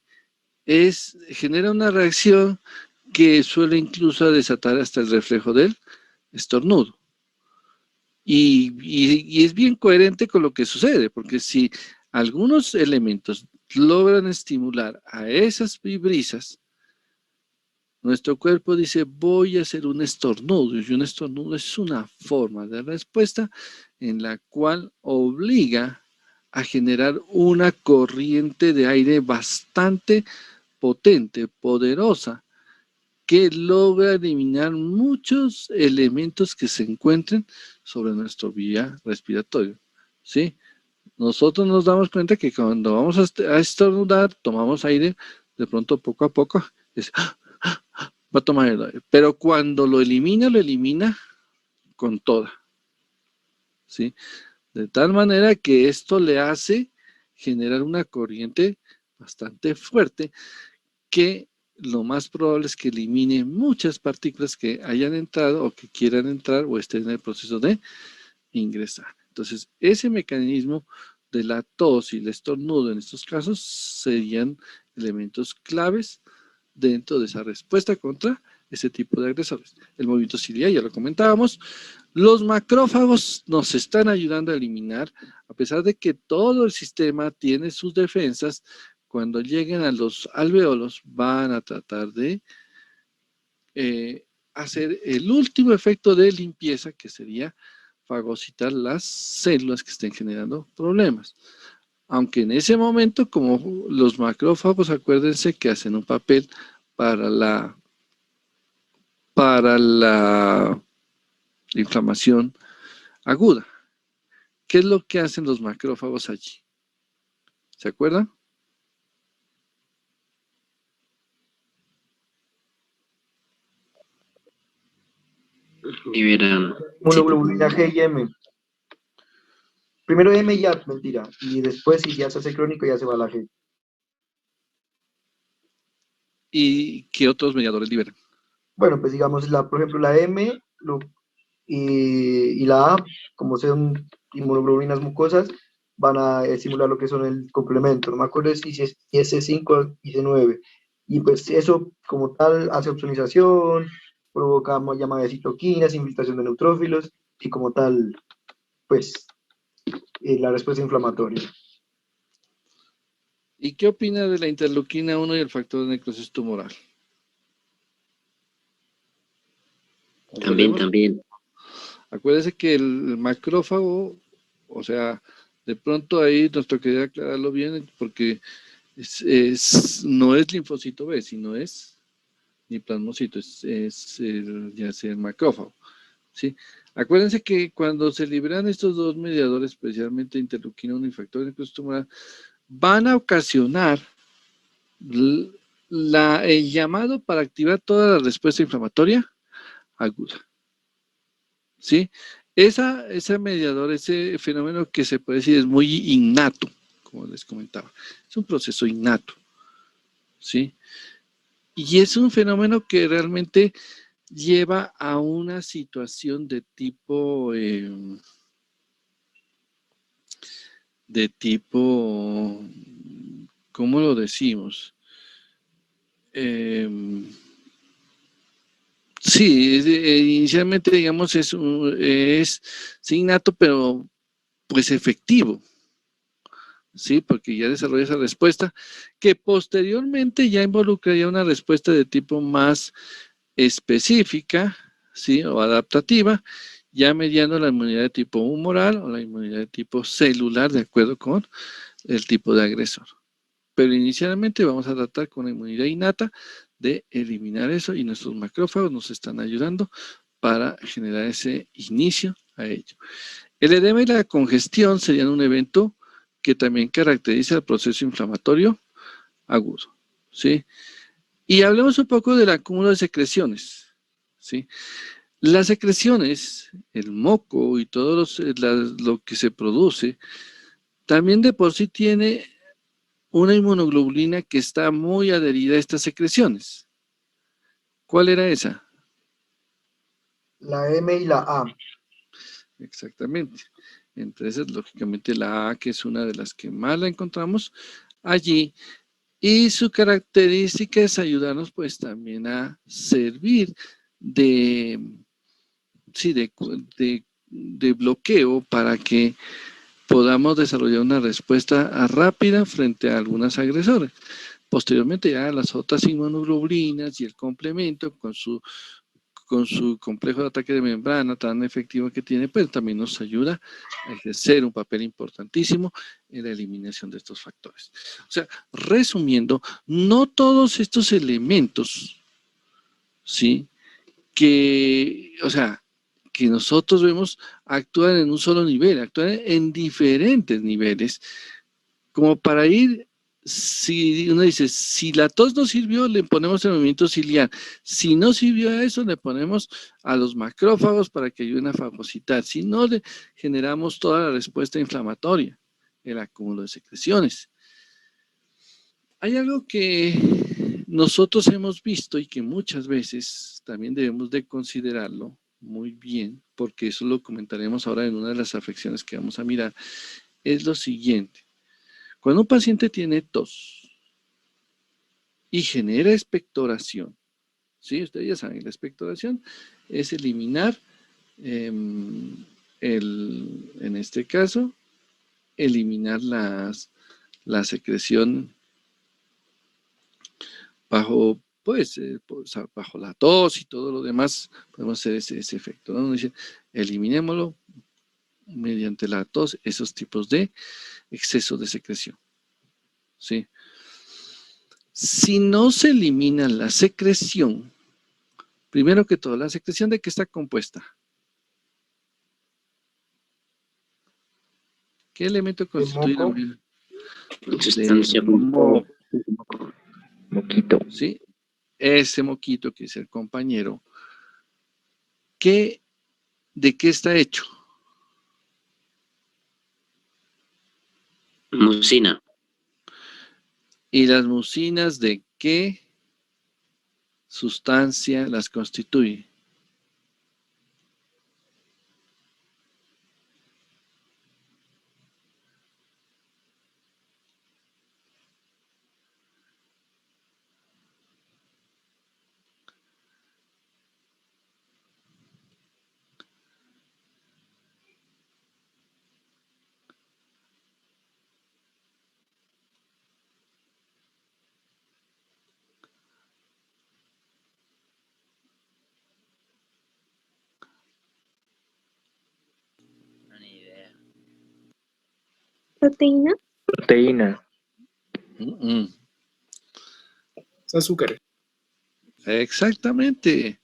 Genera una reacción que suele incluso desatar hasta el reflejo del estornudo. Y es bien coherente con lo que sucede, porque si algunos elementos logran estimular a esas vibrisas, nuestro cuerpo dice, voy a hacer un estornudo, y un estornudo es una forma de respuesta en la cual obliga a generar una corriente de aire bastante potente, poderosa, que logra eliminar muchos elementos que se encuentren sobre nuestro vía respiratorio, ¿sí? Nosotros nos damos cuenta que cuando vamos a estornudar, tomamos aire, de pronto poco a poco, va a tomar el aire, pero cuando lo elimina con toda, ¿sí? De tal manera que esto le hace generar una corriente bastante fuerte que lo más probable es que elimine muchas partículas que hayan entrado o que quieran entrar o estén en el proceso de ingresar. Entonces, ese mecanismo de la tos y el estornudo en estos casos serían elementos claves dentro de esa respuesta contra ese tipo de agresores. El movimiento ciliar, ya lo comentábamos. Los macrófagos nos están ayudando a eliminar, a pesar de que todo el sistema tiene sus defensas, cuando lleguen a los alveolos van a tratar de hacer el último efecto de limpieza, que sería fagocitar las células que estén generando problemas. Aunque en ese momento, como los macrófagos, acuérdense que hacen un papel para la inflamación aguda. ¿Qué es lo que hacen los macrófagos allí? ¿Se acuerdan? Liberan. Inmunoglobulina G y M. Primero M y ya, mentira. Y después, si ya se hace crónico, ya se va a la G. ¿Y qué otros mediadores liberan? Bueno, pues digamos, por ejemplo, la M y la A, como son inmunoglobulinas mucosas, van a estimular lo que son el complemento. No me acuerdo si es C5 y C9. Y pues eso, como tal, hace opsonización, provoca llamada de citoquinas, infiltración de neutrófilos, y como tal, pues, la respuesta inflamatoria. ¿Y qué opina de la interleuquina 1 y el factor de necrosis tumoral? También. Acuérdese que el macrófago, o sea, de pronto ahí nos tocaría aclararlo bien, porque no es linfocito B, sino es ni plasmocito, ya sea el macrófago, ¿sí? Acuérdense que cuando se liberan estos dos mediadores, especialmente interleuquina 1 y factor de necrosis tumoral, van a ocasionar el llamado para activar toda la respuesta inflamatoria aguda. ¿Sí? Ese mediador, ese fenómeno que se puede decir es muy innato, como les comentaba. Es un proceso innato. ¿Sí? Y es un fenómeno que realmente lleva a una situación de tipo, ¿cómo lo decimos? Sí, inicialmente, digamos, es sí, innato, pero pues efectivo, ¿sí? Porque ya desarrolla esa respuesta, que posteriormente ya involucraría una respuesta de tipo más específica, ¿sí? O adaptativa, ya mediando la inmunidad de tipo humoral o la inmunidad de tipo celular, de acuerdo con el tipo de agresor. Pero inicialmente vamos a tratar con la inmunidad innata de eliminar eso, y nuestros macrófagos nos están ayudando para generar ese inicio a ello. El edema y la congestión serían un evento que también caracteriza el proceso inflamatorio agudo, ¿sí? Y hablemos un poco del acúmulo de secreciones, ¿sí? Las secreciones, el moco y todo lo que se produce, también de por sí tiene una inmunoglobulina que está muy adherida a estas secreciones. ¿Cuál era esa? La M y la A. Exactamente. Entre esas, lógicamente, la A, que es una de las que más la encontramos allí, y su característica es ayudarnos pues también a servir de bloqueo para que podamos desarrollar una respuesta rápida frente a algunos agresores. Posteriormente ya las otras inmunoglobulinas y el complemento con su complejo de ataque de membrana tan efectivo que tiene, pues también nos ayuda a ejercer un papel importantísimo en la eliminación de estos factores. O sea, resumiendo, no todos estos elementos, ¿sí? Que nosotros vemos actúan en un solo nivel, actúan en diferentes niveles, como para ir, si uno dice, si la tos no sirvió, le ponemos el movimiento ciliar. Si no sirvió a eso, le ponemos a los macrófagos para que ayuden a fagocitar. Si no, le generamos toda la respuesta inflamatoria, el acúmulo de secreciones. Hay algo que nosotros hemos visto y que muchas veces también debemos de considerarlo muy bien, porque eso lo comentaremos ahora en una de las afecciones que vamos a mirar, es lo siguiente. Cuando un paciente tiene tos y genera expectoración, ¿sí? Ustedes ya saben, la expectoración es eliminar, en este caso, eliminar la secreción bajo la tos y todo lo demás, podemos hacer ese efecto, ¿no? Dicen, eliminémoslo mediante la tos, esos tipos de exceso de secreción, ¿sí? Si no se elimina la secreción, primero que todo, ¿la secreción de qué está compuesta? ¿Qué elemento constituye la moco. Sustancia Moquito. ¿Sí? Ese moquito que es el compañero. ¿De qué está hecho? mucina. ¿Y las mucinas de qué sustancia las constituye? Proteína. Proteína. Azúcar. Exactamente.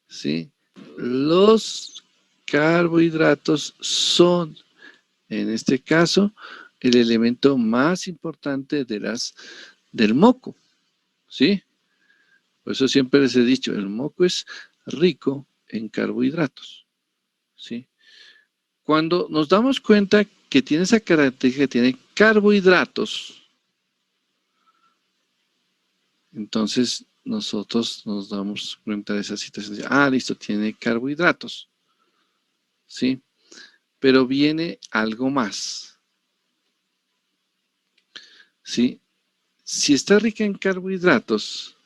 ¿Sí? Los carbohidratos son, en este caso, el elemento más importante del moco, ¿sí? Por eso siempre les he dicho, el moco es rico en carbohidratos, ¿sí? Cuando nos damos cuenta que tiene esa característica, que tiene carbohidratos, entonces nosotros nos damos cuenta de esa situación. Ah, listo, tiene carbohidratos, ¿sí? Pero viene algo más, ¿sí? Si está rica en carbohidratos,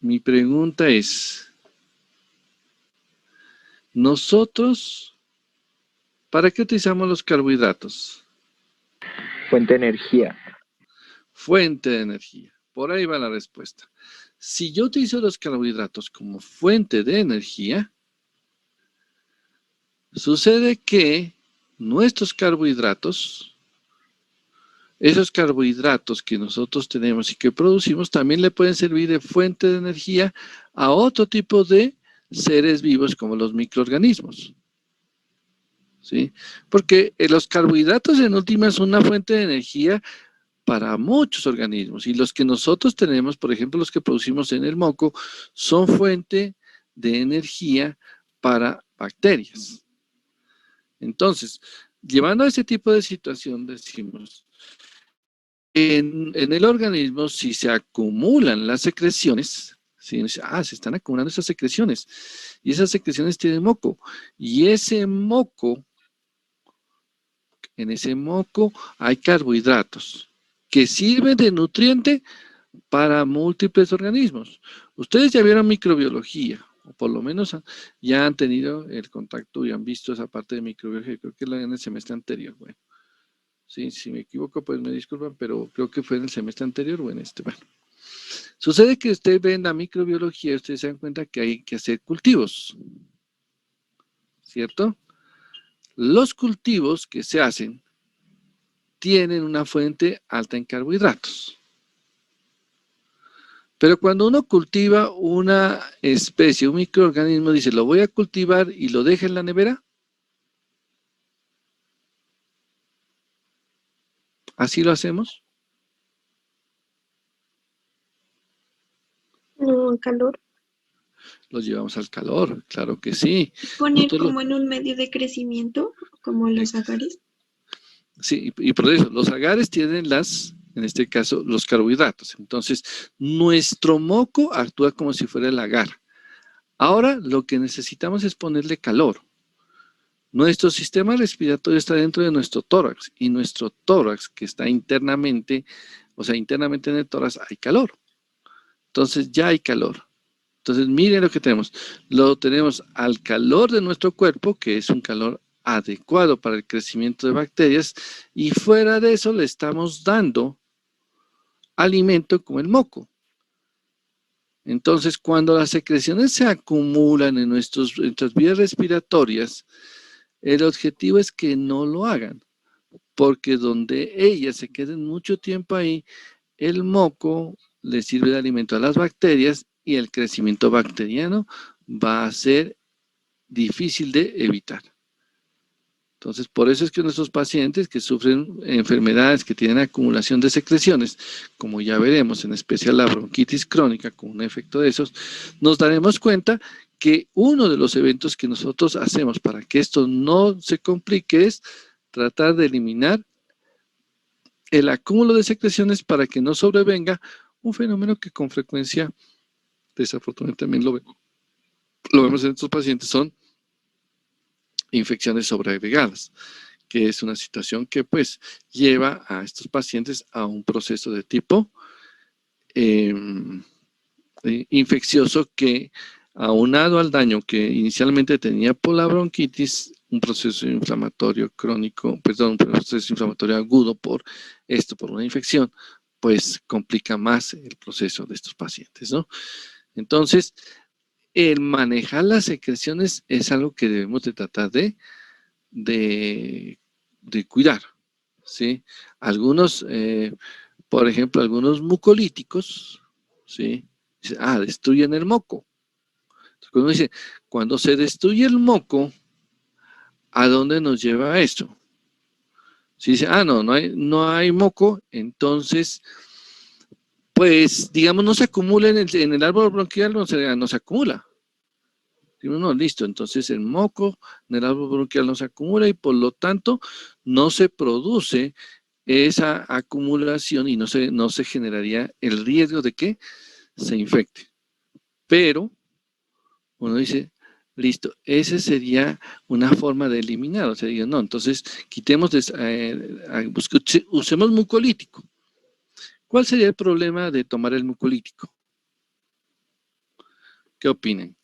mi pregunta es, nosotros, ¿para qué utilizamos los carbohidratos? Fuente de energía. Fuente de energía. Por ahí va la respuesta. Si yo utilizo los carbohidratos como fuente de energía, sucede que nuestros carbohidratos, esos carbohidratos que nosotros tenemos y que producimos, también le pueden servir de fuente de energía a otro tipo de seres vivos como los microorganismos. ¿Sí? Porque los carbohidratos en última son una fuente de energía para muchos organismos, y los que nosotros tenemos, por ejemplo, los que producimos en el moco, son fuente de energía para bacterias. Entonces, llevando a ese tipo de situación, decimos, en el organismo, si se acumulan las secreciones, ¿sí? Se están acumulando esas secreciones, y esas secreciones tienen moco, y ese moco, en ese moco hay carbohidratos que sirven de nutriente para múltiples organismos. Ustedes ya vieron microbiología, o por lo menos ya han tenido el contacto y han visto esa parte de microbiología, creo que en el semestre anterior. Bueno, sí, si me equivoco, pues me disculpan, pero creo que fue en el semestre anterior o en este. Bueno, sucede que ustedes ven la microbiología y ustedes se dan cuenta que hay que hacer cultivos, ¿cierto? Los cultivos que se hacen tienen una fuente alta en carbohidratos. Pero cuando uno cultiva una especie, un microorganismo, dice, lo voy a cultivar y lo deja en la nevera. ¿Así lo hacemos? No, calor. Lo llevamos al calor, claro que sí. Poner Nosotros como en un medio de crecimiento, como los agares. Sí, y por eso, los agares tienen en este caso, los carbohidratos. Entonces, nuestro moco actúa como si fuera el agar. Ahora, lo que necesitamos es ponerle calor. Nuestro sistema respiratorio está dentro de nuestro tórax, y nuestro tórax, que está internamente, o sea, internamente en el tórax hay calor. Entonces, ya hay calor. Entonces, miren lo que tenemos. Lo tenemos al calor de nuestro cuerpo, que es un calor adecuado para el crecimiento de bacterias, y fuera de eso le estamos dando alimento como el moco. Entonces, cuando las secreciones se acumulan en nuestras vías respiratorias, el objetivo es que no lo hagan, porque donde ellas se queden mucho tiempo ahí, el moco le sirve de alimento a las bacterias y el crecimiento bacteriano va a ser difícil de evitar. Entonces, por eso es que nuestros pacientes que sufren enfermedades que tienen acumulación de secreciones, como ya veremos, en especial la bronquitis crónica, con un efecto de esos, nos daremos cuenta que uno de los eventos que nosotros hacemos para que esto no se complique es tratar de eliminar el acúmulo de secreciones para que no sobrevenga un fenómeno que con frecuencia, desafortunadamente también lo vemos en estos pacientes, son infecciones sobreagregadas, que es una situación que pues lleva a estos pacientes a un proceso de tipo infeccioso que, aunado al daño que inicialmente tenía por la bronquitis, un proceso inflamatorio crónico, perdón, un proceso inflamatorio agudo por una infección, pues complica más el proceso de estos pacientes, ¿no? Entonces, el manejar las secreciones es algo que debemos de tratar de cuidar, ¿sí? Algunos, por ejemplo, algunos mucolíticos, ¿sí? Destruyen el moco. Entonces, cuando se destruye el moco, ¿a dónde nos lleva esto? Si dice, no hay moco, entonces Pues, digamos, no se acumula en el árbol bronquial, no se acumula. No, listo, entonces el moco en el árbol bronquial no se acumula y por lo tanto no se produce esa acumulación y no se generaría el riesgo de que se infecte. Pero uno dice, listo, esa sería una forma de eliminar, o sea, digo, no, entonces quitemos, usemos mucolítico. ¿Cuál sería el problema de tomar el mucolítico? ¿Qué opinan?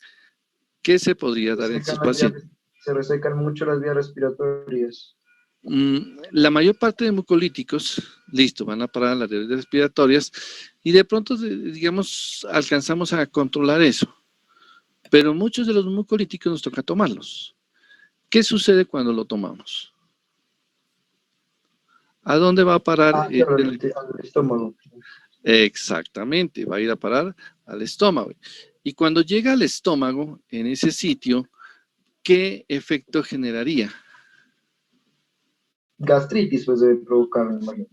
¿Qué se podría dar en estos pacientes? Se resecan mucho las vías respiratorias. La mayor parte de mucolíticos, listo, van a parar las vías respiratorias y de pronto, digamos, alcanzamos a controlar eso. Pero muchos de los mucolíticos nos toca tomarlos. ¿Qué sucede cuando lo tomamos? ¿A dónde va a parar? Al estómago. Exactamente, va a ir a parar al estómago. Y cuando llega al estómago, en ese sitio, ¿qué efecto generaría? Gastritis, pues debe provocar, me imagino.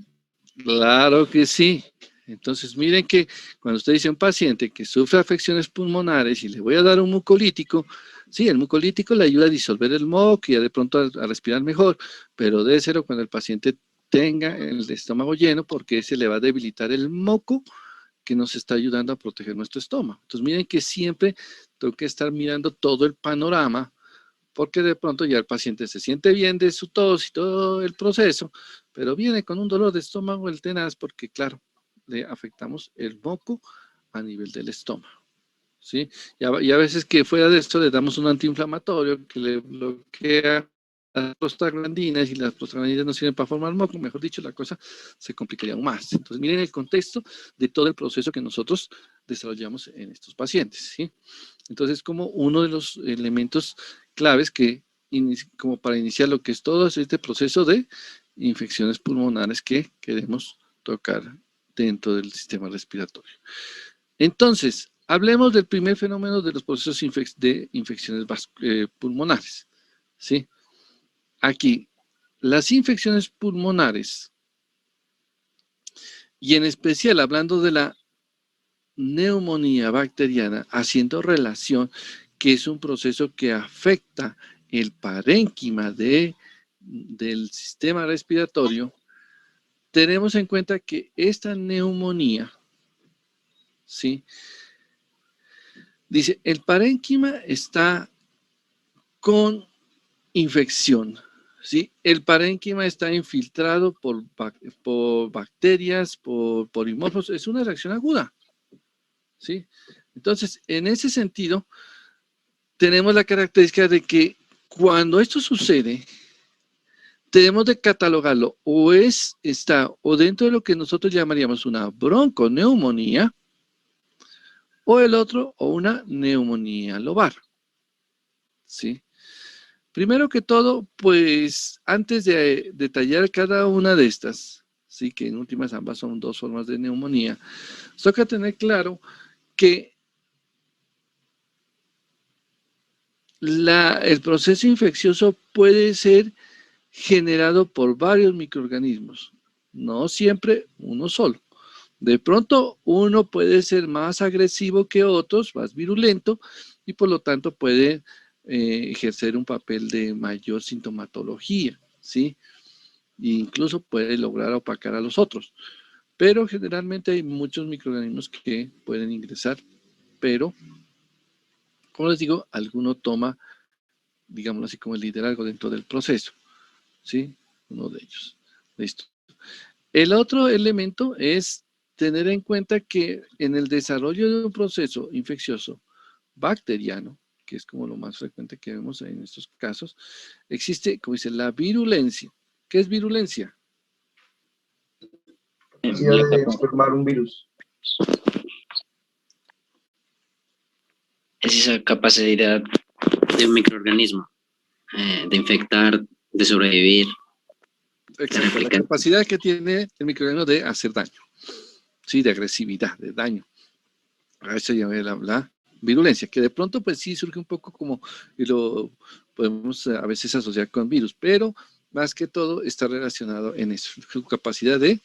Claro que sí. Entonces, miren que cuando usted dice a un paciente que sufre afecciones pulmonares y le voy a dar un mucolítico, sí, el mucolítico le ayuda a disolver el moco y de pronto a respirar mejor, pero debe ser cuando el paciente tenga el estómago lleno porque ese le va a debilitar el moco que nos está ayudando a proteger nuestro estómago. Entonces, miren que siempre tengo que estar mirando todo el panorama porque de pronto ya el paciente se siente bien de su tos y todo el proceso, pero viene con un dolor de estómago el tenaz porque, claro, le afectamos el moco a nivel del estómago, ¿sí? Y a veces que fuera de esto le damos un antiinflamatorio que le bloquea las prostaglandinas y las prostaglandinas no sirven para formar moco, mejor dicho, la cosa se complicaría aún más. Entonces, miren el contexto de todo el proceso que nosotros desarrollamos en estos pacientes, ¿sí? Entonces, como uno de los elementos claves que, como para iniciar lo que es todo este proceso de infecciones pulmonares que queremos tocar dentro del sistema respiratorio. Entonces, hablemos del primer fenómeno de los procesos de infecciones pulmonares, ¿sí? Aquí, las infecciones pulmonares, y en especial hablando de la neumonía bacteriana, haciendo relación que es un proceso que afecta el parénquima del sistema respiratorio, tenemos en cuenta que esta neumonía, ¿sí? Dice, el parénquima está con infección, ¿sí? El parénquima está infiltrado por bacterias, por polimorfos, es una reacción aguda, ¿sí? Entonces, en ese sentido, tenemos la característica de que cuando esto sucede, tenemos de catalogarlo está dentro de lo que nosotros llamaríamos una bronconeumonía o el otro o una neumonía lobar, ¿sí? Primero que todo, pues antes de detallar cada una de estas, sí, que en últimas ambas son dos formas de neumonía, toca tener claro que el proceso infeccioso puede ser generado por varios microorganismos, no siempre uno solo. De pronto uno puede ser más agresivo que otros, más virulento, y por lo tanto puede ejercer un papel de mayor sintomatología, ¿sí? E incluso puede lograr opacar a los otros. Pero generalmente hay muchos microorganismos que pueden ingresar, pero, como les digo, alguno toma, digámoslo así, como el liderazgo dentro del proceso, ¿sí? Uno de ellos. Listo. El otro elemento es tener en cuenta que en el desarrollo de un proceso infeccioso bacteriano, que es como lo más frecuente que vemos en estos casos, existe, como dice, la virulencia. ¿Qué es virulencia? Capacidad de formar un virus. Es esa capacidad de un microorganismo de infectar, de sobrevivir. Exacto, la capacidad que tiene el microorganismo de hacer daño, sí, de agresividad, de daño. A eso ya la virulencia, que de pronto pues sí surge un poco como, y lo podemos a veces asociar con virus, pero más que todo está relacionado en eso, su capacidad de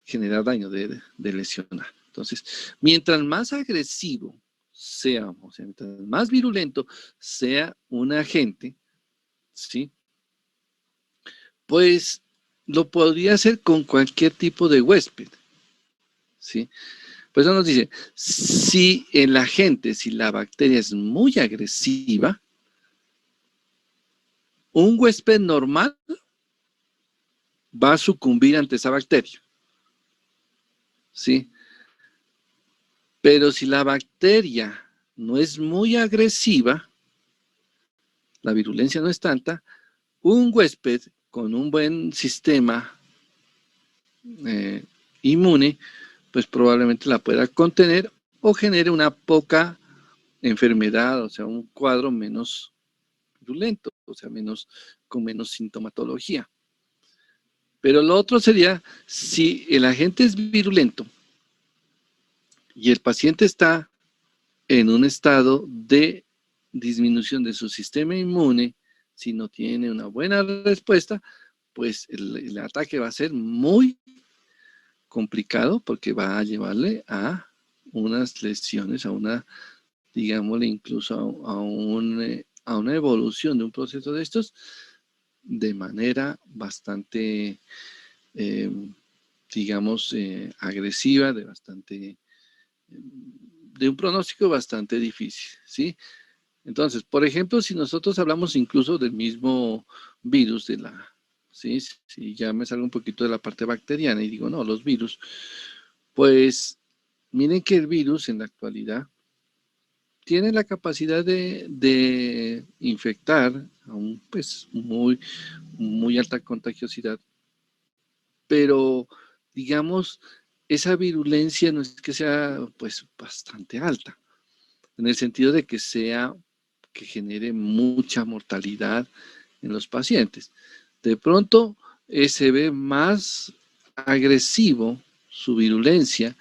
generar daño, de lesionar. Entonces, mientras más agresivo sea, o sea, mientras más virulento sea un agente, ¿sí? Pues lo podría hacer con cualquier tipo de huésped, ¿sí? Pues eso nos dice, si el agente, si la bacteria es muy agresiva, un huésped normal va a sucumbir ante esa bacteria, ¿sí? Pero si la bacteria no es muy agresiva, la virulencia no es tanta, un huésped con un buen sistema inmune, pues probablemente la pueda contener o genere una poca enfermedad, o sea, un cuadro menos virulento, o sea, con menos sintomatología. Pero lo otro sería, si el agente es virulento y el paciente está en un estado de disminución de su sistema inmune, si no tiene una buena respuesta, pues el ataque va a ser muy complicado porque va a llevarle a unas lesiones, a una, digámosle, incluso a una evolución de un proceso de estos de manera bastante, digamos, agresiva, de un pronóstico bastante difícil, ¿sí? Entonces, por ejemplo, si nosotros hablamos incluso del mismo virus, ¿sí? Si ya me salgo un poquito de la parte bacteriana y digo, no, los virus, pues miren que el virus en la actualidad tiene la capacidad de infectar a un, pues, muy alta contagiosidad, pero digamos, esa virulencia no es que sea pues bastante alta, en el sentido de que genere mucha mortalidad en los pacientes. De pronto se ve más agresivo su virulencia,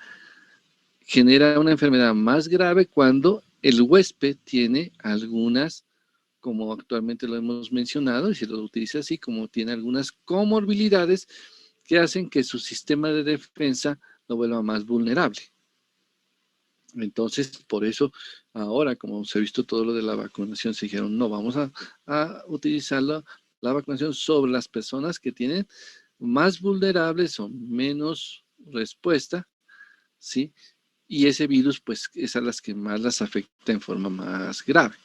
genera una enfermedad más grave cuando el huésped tiene algunas, como actualmente lo hemos mencionado, y se lo utiliza así, como tiene algunas comorbilidades que hacen que su sistema de defensa lo vuelva más vulnerable. Entonces, por eso, ahora, como se ha visto todo lo de la vacunación, se dijeron, no, vamos a utilizar la vacunación sobre las personas que tienen más vulnerables o menos respuesta, ¿sí? Y ese virus, pues, es a las que más las afecta en forma más grave.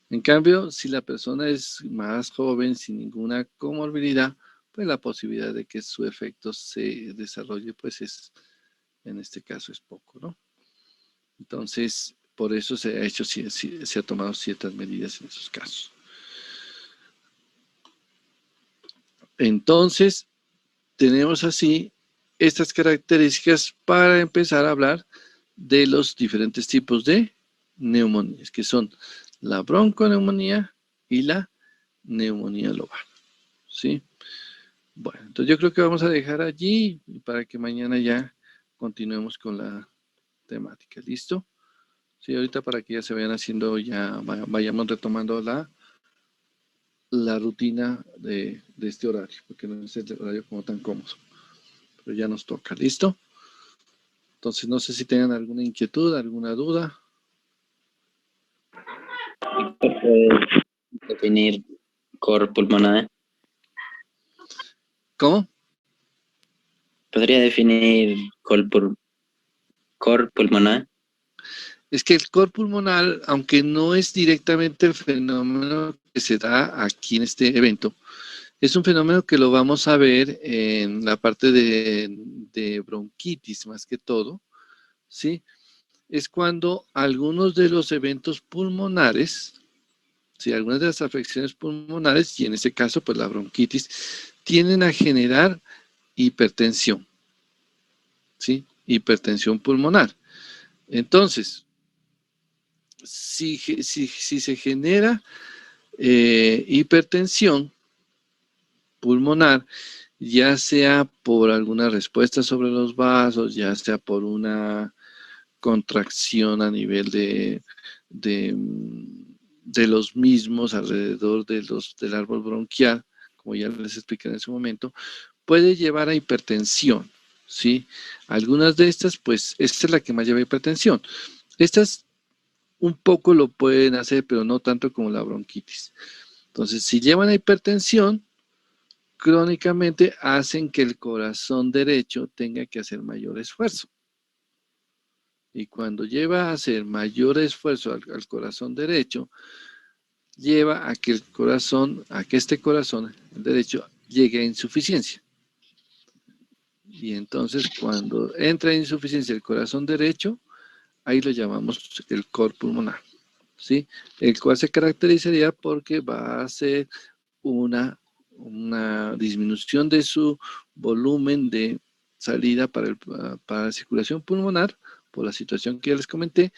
En cambio, si la persona es más joven, sin ninguna comorbilidad, pues la posibilidad de que su efecto se desarrolle, pues en este caso es poco, ¿no? Entonces, por eso se ha tomado ciertas medidas en esos casos. Entonces, tenemos así estas características para empezar a hablar de los diferentes tipos de neumonías, que son la bronconeumonía y la neumonía lobar, ¿sí? Bueno, entonces yo creo que vamos a dejar allí para que mañana ya continuemos con la temática. ¿Listo? Sí, ahorita para que ya se vayan haciendo, ya vayamos retomando la rutina de este horario, porque no es el horario como tan cómodo, pero ya nos toca. ¿Listo? Entonces no sé si tengan alguna inquietud, alguna duda. Definir cor pulmonar. ¿Cómo? ¿Podría definir cor pulmonar? Es que el cor pulmonar, aunque no es directamente el fenómeno que se da aquí en este evento, es un fenómeno que lo vamos a ver en la parte de bronquitis más que todo, ¿sí? Es cuando algunos de los eventos pulmonares, ¿sí? Algunas de las afecciones pulmonares, y en este caso pues la bronquitis, tienden a generar hipertensión, ¿sí? Hipertensión pulmonar. Entonces, si se genera hipertensión pulmonar, ya sea por alguna respuesta sobre los vasos, ya sea por una contracción a nivel de los mismos alrededor del árbol bronquial, como ya les expliqué en ese momento, puede llevar a hipertensión, ¿sí? Algunas de estas, pues, esta es la que más lleva hipertensión. Estas un poco lo pueden hacer, pero no tanto como la bronquitis. Entonces, si llevan a hipertensión, crónicamente hacen que el corazón derecho tenga que hacer mayor esfuerzo. Y cuando lleva a hacer mayor esfuerzo al corazón derecho, lleva a que este corazón, el derecho, llegue a insuficiencia. Y entonces cuando entra en insuficiencia el corazón derecho, ahí lo llamamos el cor pulmonar, ¿sí? El cual se caracterizaría porque va a ser una disminución de su volumen de salida para la circulación pulmonar, por la situación que ya les comenté,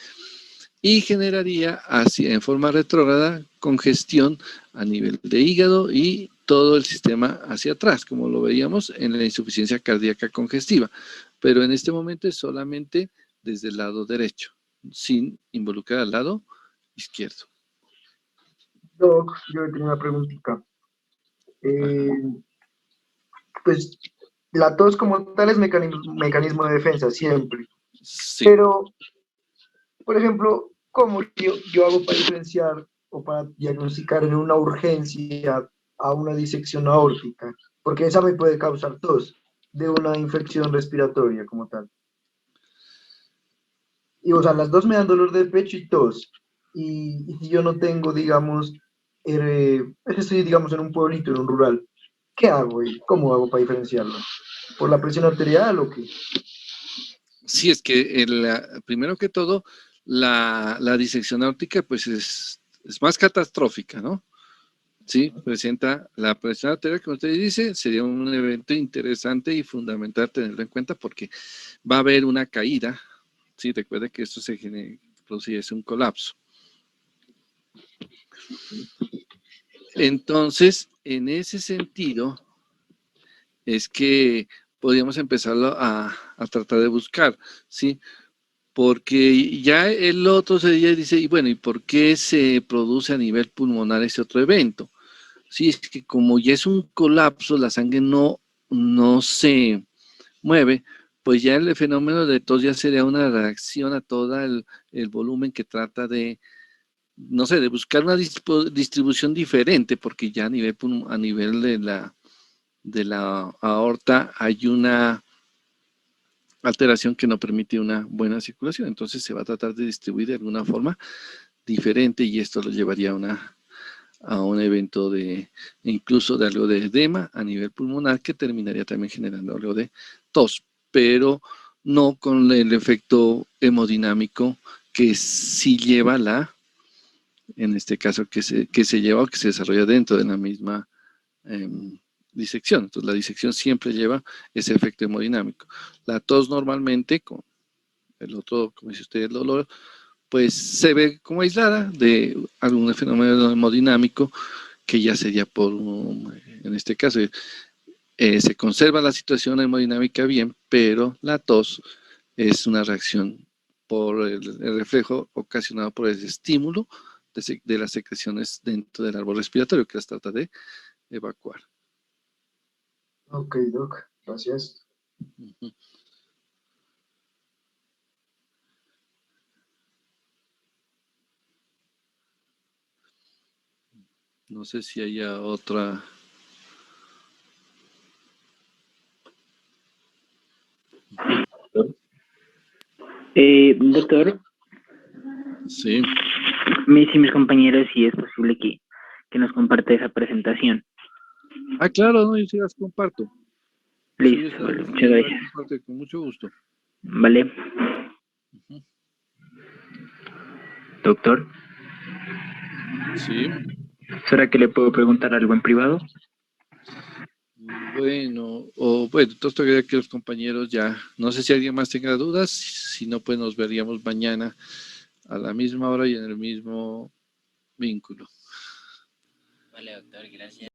y generaría en forma retrógrada congestión a nivel de hígado y todo el sistema hacia atrás, como lo veíamos en la insuficiencia cardíaca congestiva. Pero en este momento es solamente desde el lado derecho, sin involucrar al lado izquierdo. Doc, yo tenía una preguntita. Pues la tos como tal es mecanismo de defensa siempre. Sí. Pero, por ejemplo, ¿cómo yo hago para diferenciar o para diagnosticar en una urgencia a una disección aórtica? Porque esa me puede causar tos de una infección respiratoria como tal. Y, o sea, las dos me dan dolor de pecho y tos. Y si yo no tengo, digamos, estoy, digamos, en un pueblito, en un rural, ¿qué hago? ¿Y cómo hago para diferenciarlo? ¿Por la presión arterial o qué? Sí, es que primero que todo, la disección aórtica pues es más catastrófica, ¿no? Sí, presenta la presión arterial, como usted dice, sería un evento interesante y fundamental tenerlo en cuenta porque va a haber una caída. Sí, recuerde que esto produce un colapso. Entonces, en ese sentido, es que podríamos empezarlo a tratar de buscar, ¿sí? Porque ya el otro sería, dice, y bueno, ¿y por qué se produce a nivel pulmonar ese otro evento? Sí, es que como ya es un colapso, la sangre no se mueve, pues ya el fenómeno de tos ya sería una reacción a todo el volumen que trata de, no sé, de buscar una distribución diferente, porque ya a nivel de la aorta hay una alteración que no permite una buena circulación, entonces se va a tratar de distribuir de alguna forma diferente y esto lo llevaría a un evento incluso de algo de edema a nivel pulmonar que terminaría también generando algo de tos, pero no con el efecto hemodinámico que sí lleva en este caso que se lleva o que se desarrolla dentro de la misma disección. Entonces la disección siempre lleva ese efecto hemodinámico. La tos normalmente con el otro, como dice usted, el dolor, pues se ve como aislada de algún fenómeno hemodinámico que ya sería en este caso, se conserva la situación hemodinámica bien, pero la tos es una reacción por el reflejo ocasionado por el estímulo de las secreciones dentro del árbol respiratorio que las trata de evacuar. Ok, Doc, gracias. Uh-huh. No sé si haya otra. Doctor, Sí. me dicen mis compañeros si es posible que nos comparte esa presentación. Ah, claro, no, yo sí las comparto. Listo, Sí, vale, muchas gracias. con mucho gusto. Vale. Uh-huh. Doctor, Sí. ¿será que le puedo preguntar algo en privado? Bueno, entonces todavía que los compañeros ya, no sé si alguien más tenga dudas, si no, pues nos veríamos mañana a la misma hora y en el mismo vínculo. Vale, doctor, gracias.